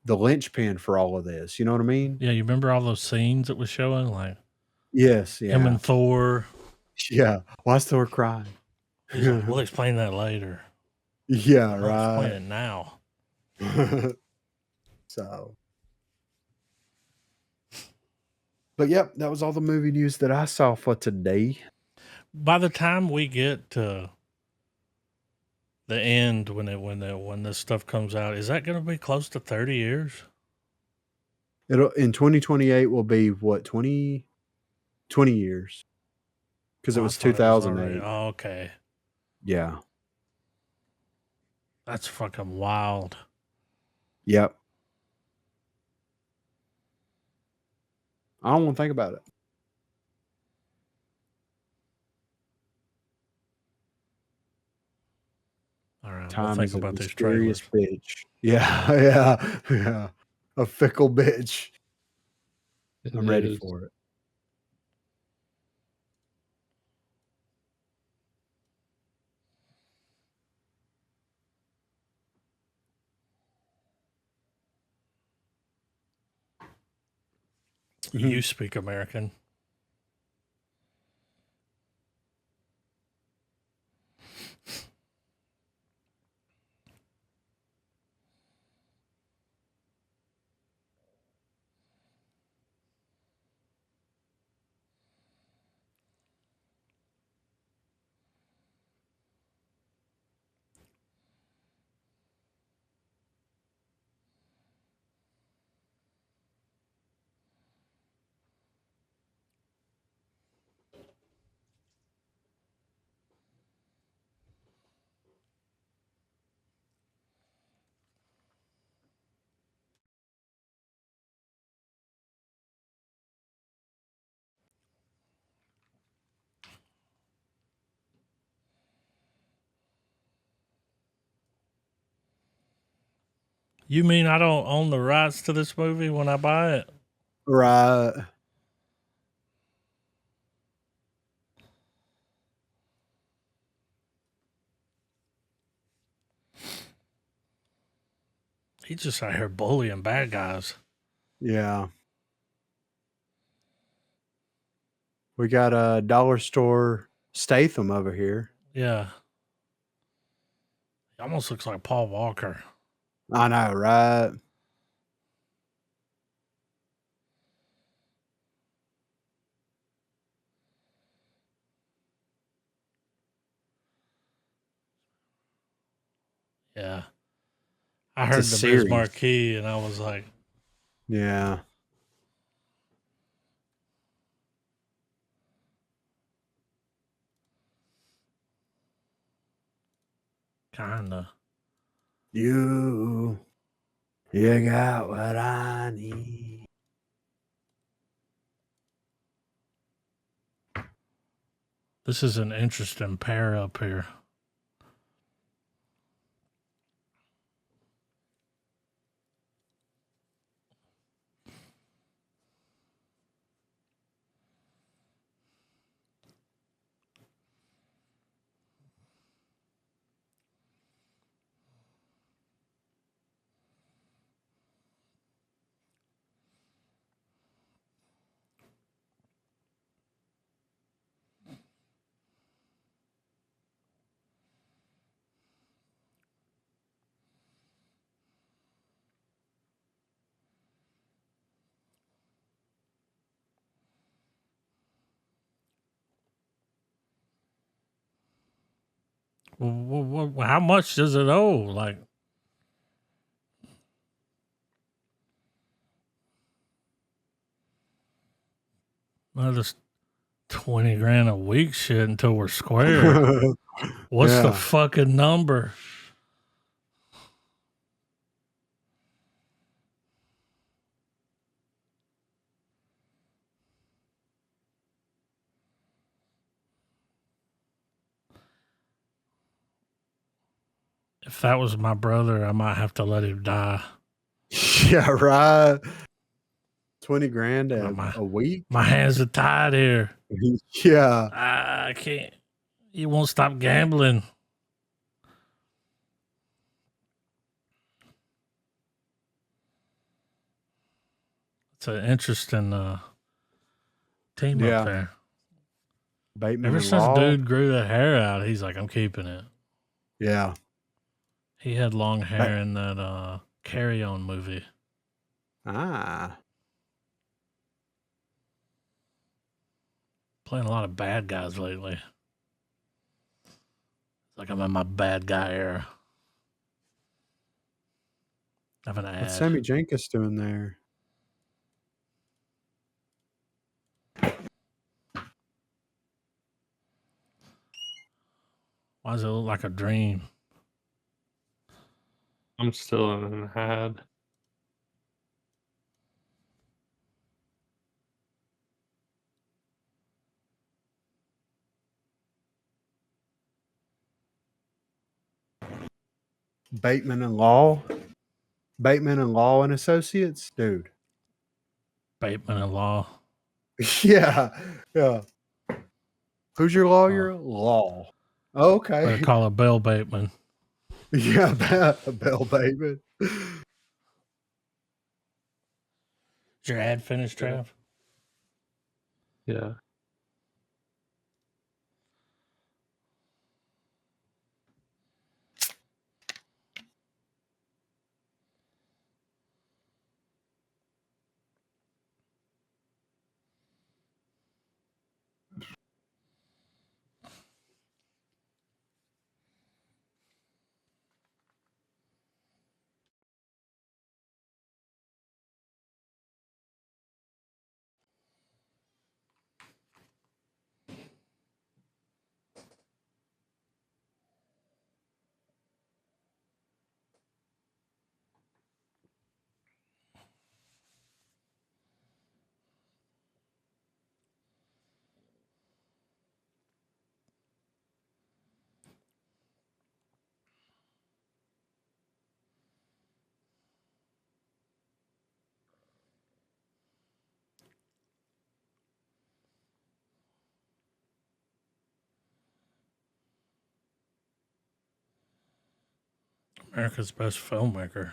[SPEAKER 2] linchpin for all of this. You know what I mean?
[SPEAKER 1] Yeah, you remember all those scenes it was showing? Like
[SPEAKER 2] Yes.
[SPEAKER 1] him
[SPEAKER 2] Yeah.
[SPEAKER 1] and Thor.
[SPEAKER 2] Yeah. Why is Thor crying?
[SPEAKER 1] He's like, we'll explain that later.
[SPEAKER 2] Yeah.
[SPEAKER 1] I'll explain
[SPEAKER 2] Right.
[SPEAKER 1] it now.
[SPEAKER 2] So, but yep, that was all the movie news that I saw for today.
[SPEAKER 1] By the time we get to the end, when this stuff comes out, is that going to be close to 30 years?
[SPEAKER 2] It'll in 2028 will be what 20 years because it
[SPEAKER 1] Oh, I
[SPEAKER 2] was
[SPEAKER 1] thought it was already.
[SPEAKER 2] 2008.
[SPEAKER 1] Oh, okay.
[SPEAKER 2] Yeah.
[SPEAKER 1] That's fucking wild.
[SPEAKER 2] Yep. I don't want to think about it.
[SPEAKER 1] All right, we'll
[SPEAKER 2] Time
[SPEAKER 1] think
[SPEAKER 2] is a
[SPEAKER 1] about these
[SPEAKER 2] mysterious
[SPEAKER 1] trailers.
[SPEAKER 2] bitch. Yeah, yeah, yeah. A fickle bitch.
[SPEAKER 3] It
[SPEAKER 2] I'm ready
[SPEAKER 3] is.
[SPEAKER 2] for it.
[SPEAKER 1] You speak American. You mean I don't own the rights to this movie when I buy it?
[SPEAKER 2] Right.
[SPEAKER 1] He's just out here bullying bad guys.
[SPEAKER 2] Yeah. We got a dollar store Statham over here.
[SPEAKER 1] Yeah. He almost looks like Paul Walker.
[SPEAKER 2] I know, right?
[SPEAKER 1] Yeah. I
[SPEAKER 2] It's a
[SPEAKER 1] heard the Biz
[SPEAKER 2] series.
[SPEAKER 1] Marquee and I was like,
[SPEAKER 2] Yeah.
[SPEAKER 1] kinda.
[SPEAKER 2] You got what I need.
[SPEAKER 1] This is an interesting pair up here. How much does it owe? Like, well, this 20 grand a week shit until we're square. What's the
[SPEAKER 2] Yeah.
[SPEAKER 1] fucking number? If that was my brother, I might have to let him die.
[SPEAKER 2] Yeah, right. 20 grand
[SPEAKER 1] My,
[SPEAKER 2] a week?
[SPEAKER 1] my hands are tied here.
[SPEAKER 2] Yeah.
[SPEAKER 1] I can't. You won't stop gambling. It's an interesting team up
[SPEAKER 2] Yeah.
[SPEAKER 1] there.
[SPEAKER 2] Bateman
[SPEAKER 1] Ever
[SPEAKER 2] and
[SPEAKER 1] since
[SPEAKER 2] Law.
[SPEAKER 1] dude grew the hair out, he's like, I'm keeping it.
[SPEAKER 2] Yeah.
[SPEAKER 1] He had long hair in that Carry On movie.
[SPEAKER 2] Ah.
[SPEAKER 1] Playing a lot of bad guys lately. It's like I'm in my bad guy era. I have an ad.
[SPEAKER 2] What's Sammy Jenkins doing there?
[SPEAKER 1] Why does it look like a dream?
[SPEAKER 3] I'm still in an ad.
[SPEAKER 2] Bateman and Law? Bateman and Law and Associates? Dude.
[SPEAKER 1] Bateman and Law.
[SPEAKER 2] Yeah. Yeah. Who's your lawyer? Law. Okay.
[SPEAKER 1] Better call her Bill Bateman.
[SPEAKER 2] Yeah, Bell Bateman.
[SPEAKER 1] Is your ad finished, Trav?
[SPEAKER 3] Yeah.
[SPEAKER 1] America's Best Filmmaker.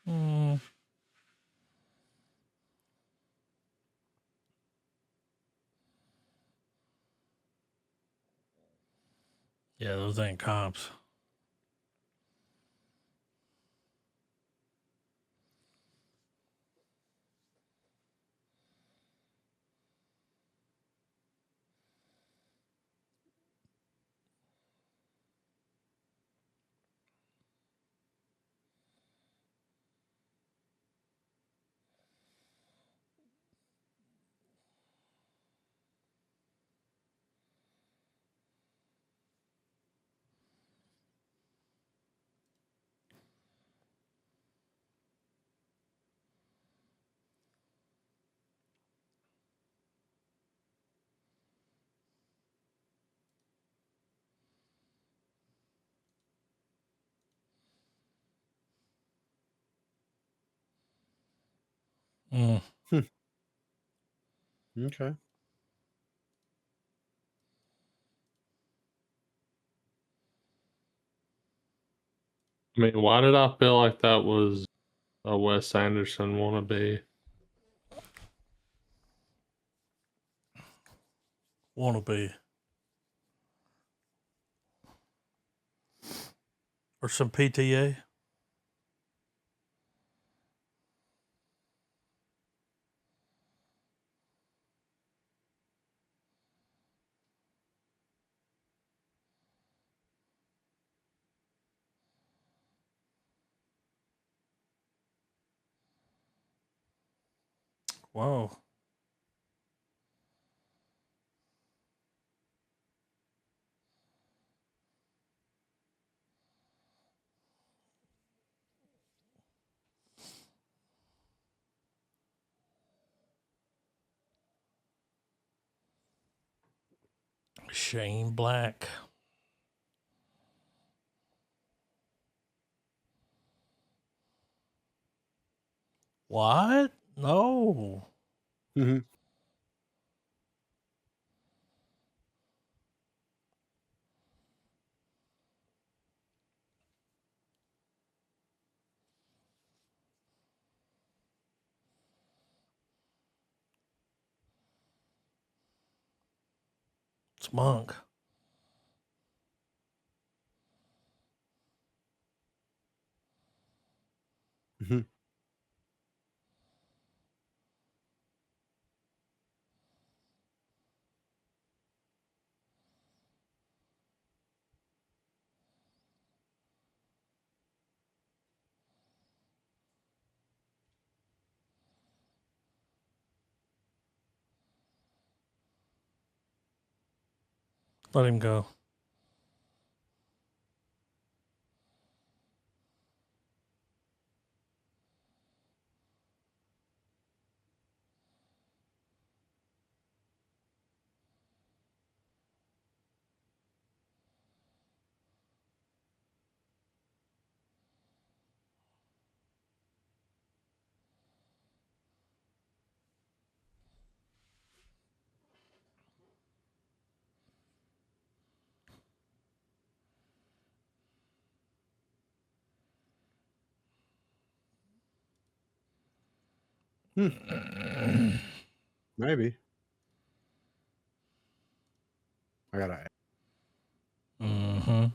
[SPEAKER 1] Yeah, those ain't cops. Mm.
[SPEAKER 2] Okay.
[SPEAKER 3] I mean, why did I feel like that was a Wes Anderson wannabe?
[SPEAKER 1] Wannabe. Or some PTA. Whoa. Shane Black. What? No.
[SPEAKER 2] Mm-hmm.
[SPEAKER 1] It's Monk.
[SPEAKER 2] Mm-hmm.
[SPEAKER 1] Let him go.
[SPEAKER 2] Maybe. I gotta.
[SPEAKER 1] Mm-hmm.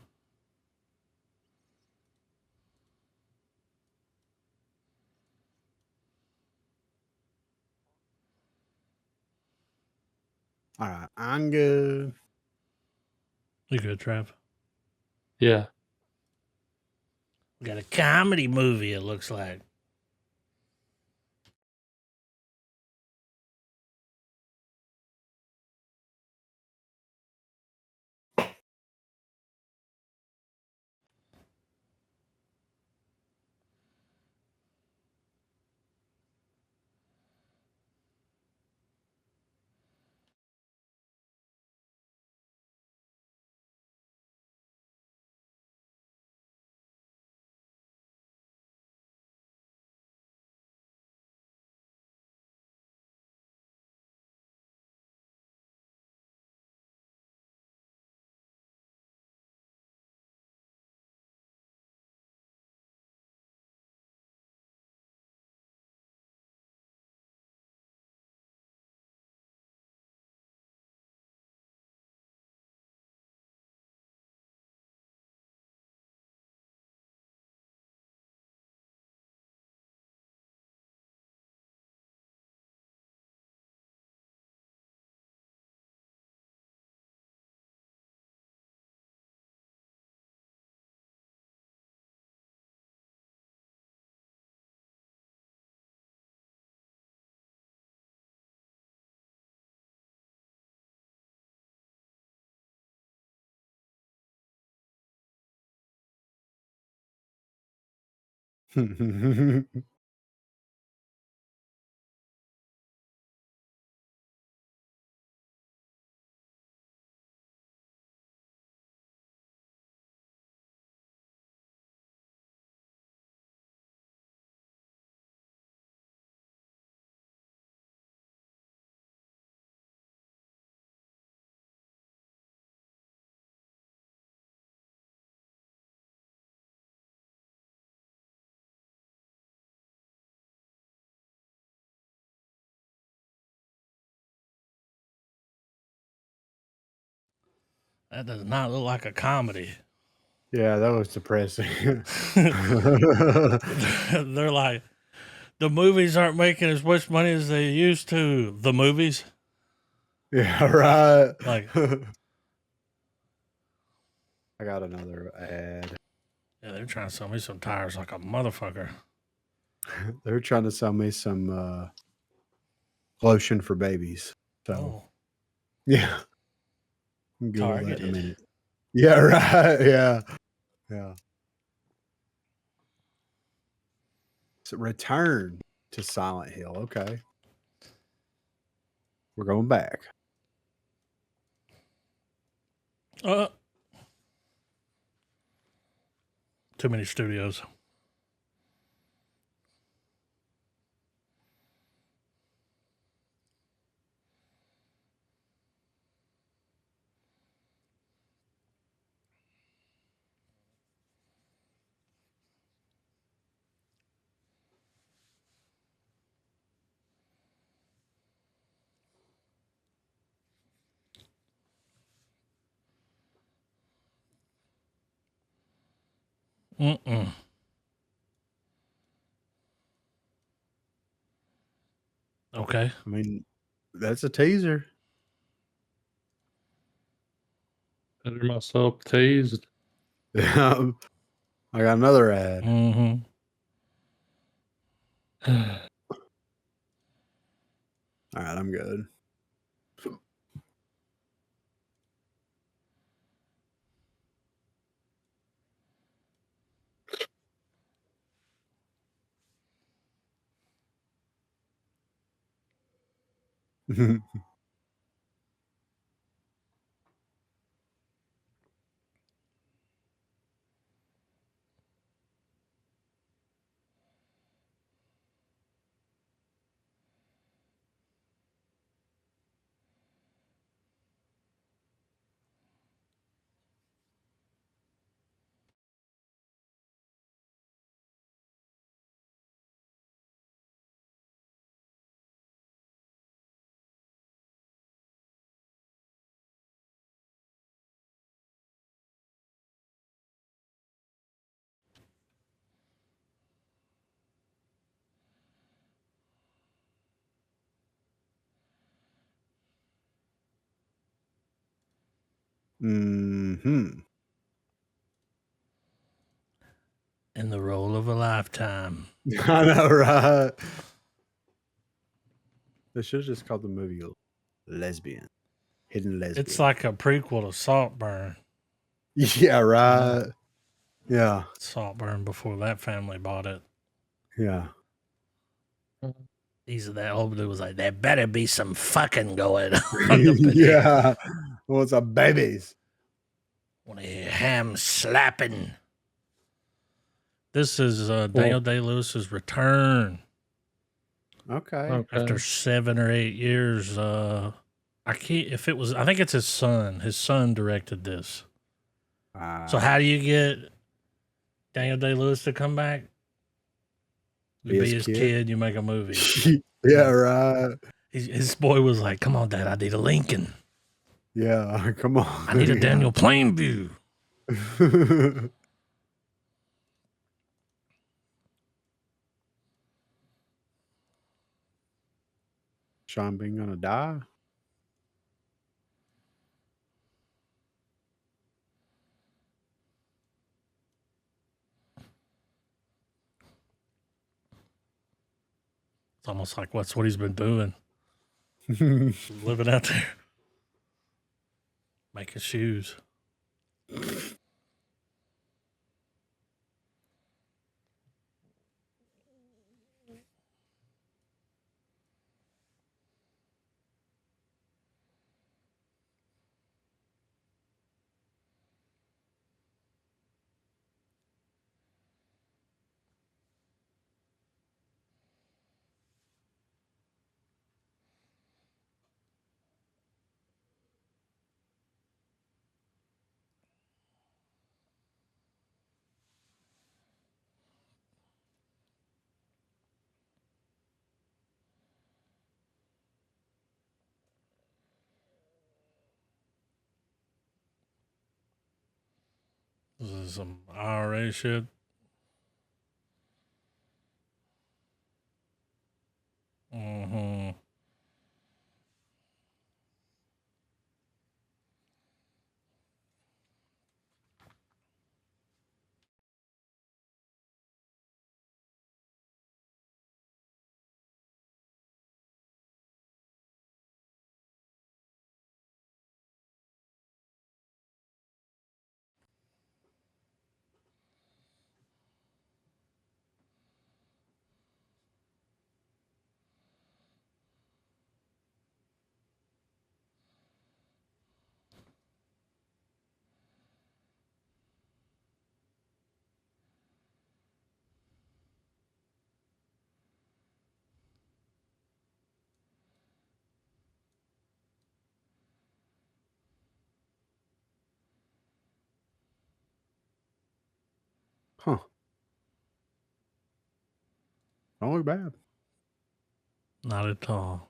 [SPEAKER 2] All right, I'm good.
[SPEAKER 1] You good, Trav?
[SPEAKER 3] Yeah.
[SPEAKER 1] We got a comedy movie, it looks like. That does not look like a comedy.
[SPEAKER 2] Yeah, that was depressing.
[SPEAKER 1] They're like, the movies aren't making as much money as they used to. The movies?
[SPEAKER 2] Yeah, right.
[SPEAKER 1] Like,
[SPEAKER 2] I got another ad.
[SPEAKER 1] yeah, they're trying to sell me some tires like a motherfucker.
[SPEAKER 2] They're trying to sell me some lotion for babies. So
[SPEAKER 1] Oh,
[SPEAKER 2] yeah, Google that in a
[SPEAKER 1] targeted.
[SPEAKER 2] minute. Yeah, right. Yeah, yeah. So return to Silent Hill. Okay, we're going back.
[SPEAKER 1] Too many studios. Mm-mm. Okay.
[SPEAKER 2] I mean, that's a teaser.
[SPEAKER 3] Consider myself teased.
[SPEAKER 2] I got another ad.
[SPEAKER 1] Mm-hmm.
[SPEAKER 2] All right, I'm good. Hmm.
[SPEAKER 1] In the role of a lifetime.
[SPEAKER 2] I know, right? They should have just called the movie Lesbian. Hidden Lesbian.
[SPEAKER 1] It's like a prequel to Saltburn.
[SPEAKER 2] Yeah, right. Yeah.
[SPEAKER 1] Saltburn before that family bought it.
[SPEAKER 2] Yeah.
[SPEAKER 1] That old dude was like, there better be some fucking going on.
[SPEAKER 2] Yeah. What's up, babies?
[SPEAKER 1] Want to hear ham slapping. This is Daniel Day-Lewis's return.
[SPEAKER 2] Okay.
[SPEAKER 1] After 7 or 8 years. I think it's his son. His son directed this. So how do you get Daniel Day-Lewis to come back? You be his kid, you make a movie.
[SPEAKER 2] Yeah, right.
[SPEAKER 1] His boy was like, come on, Dad, I need a Lincoln.
[SPEAKER 2] Yeah, come on.
[SPEAKER 1] I need a Daniel Plainview.
[SPEAKER 2] Sean Bean gonna die?
[SPEAKER 1] It's almost like that's what he's been doing. Living out there. Making shoes. This is some IRA shit. Mm-hmm.
[SPEAKER 2] Huh. Don't look bad.
[SPEAKER 1] Not at all.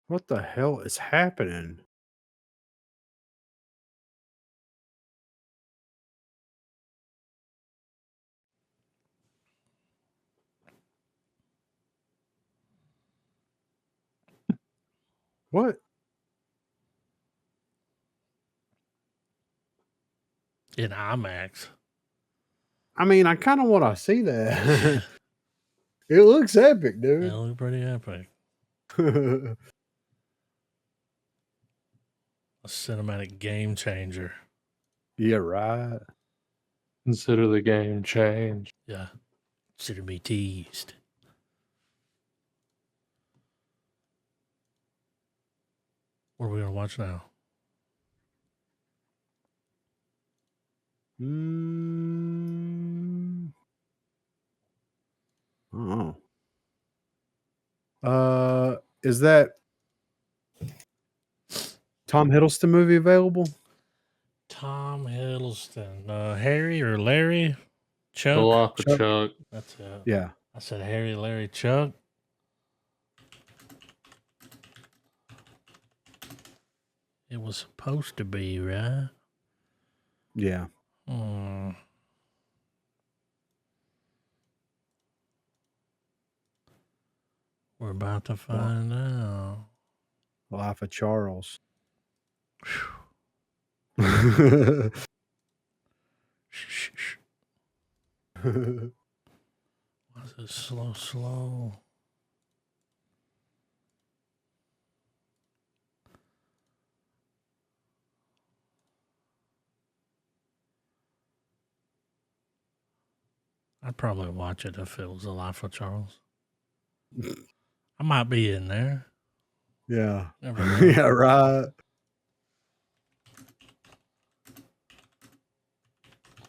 [SPEAKER 2] What the hell is happening? What?
[SPEAKER 1] In IMAX.
[SPEAKER 2] I mean, I kind of want to see that. It looks epic,
[SPEAKER 1] They
[SPEAKER 2] dude.
[SPEAKER 1] look pretty epic.
[SPEAKER 2] Yeah,
[SPEAKER 1] A cinematic game changer.
[SPEAKER 2] right.
[SPEAKER 3] Consider the game changed.
[SPEAKER 1] Yeah. Consider me teased. What are we going to watch now?
[SPEAKER 2] Oh. Is that Tom Hiddleston movie available?
[SPEAKER 1] Tom Hiddleston. Harry or Larry?
[SPEAKER 3] The
[SPEAKER 1] Chuck?
[SPEAKER 3] Life of
[SPEAKER 2] Chuck?
[SPEAKER 3] Chuck.
[SPEAKER 1] That's it.
[SPEAKER 2] Yeah.
[SPEAKER 1] I said Harry, Larry, Chuck. It was supposed to be, right?
[SPEAKER 2] Yeah.
[SPEAKER 1] We're about to find out.
[SPEAKER 2] Life of Charles.
[SPEAKER 1] Shh, shh, shh. Why is it slow? I'd probably watch it if it was The Life of Charles. I might be in there.
[SPEAKER 2] Yeah.
[SPEAKER 1] Never know.
[SPEAKER 2] Yeah, right.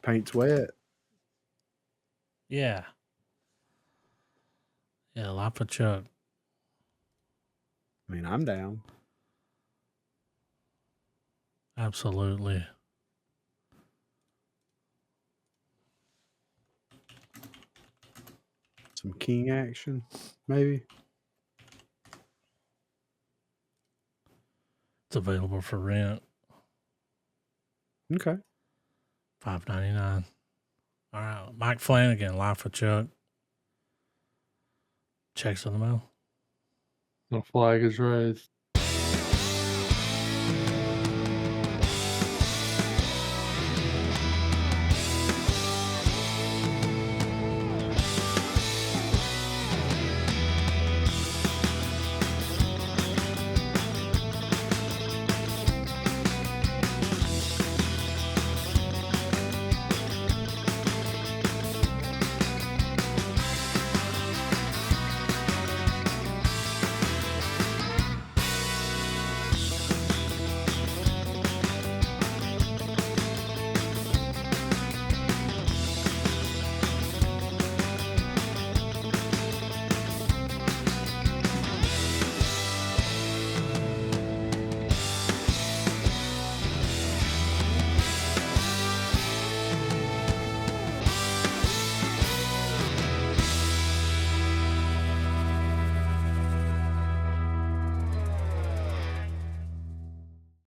[SPEAKER 2] Paint's wet.
[SPEAKER 1] Yeah. Yeah, Life of Chuck.
[SPEAKER 2] I mean, I'm down.
[SPEAKER 1] Absolutely.
[SPEAKER 2] Some king action, maybe.
[SPEAKER 1] It's available for rent.
[SPEAKER 2] Okay.
[SPEAKER 1] $5.99. All right. Mike Flanagan, Life of Chuck. Checks in the mail.
[SPEAKER 3] The flag is raised.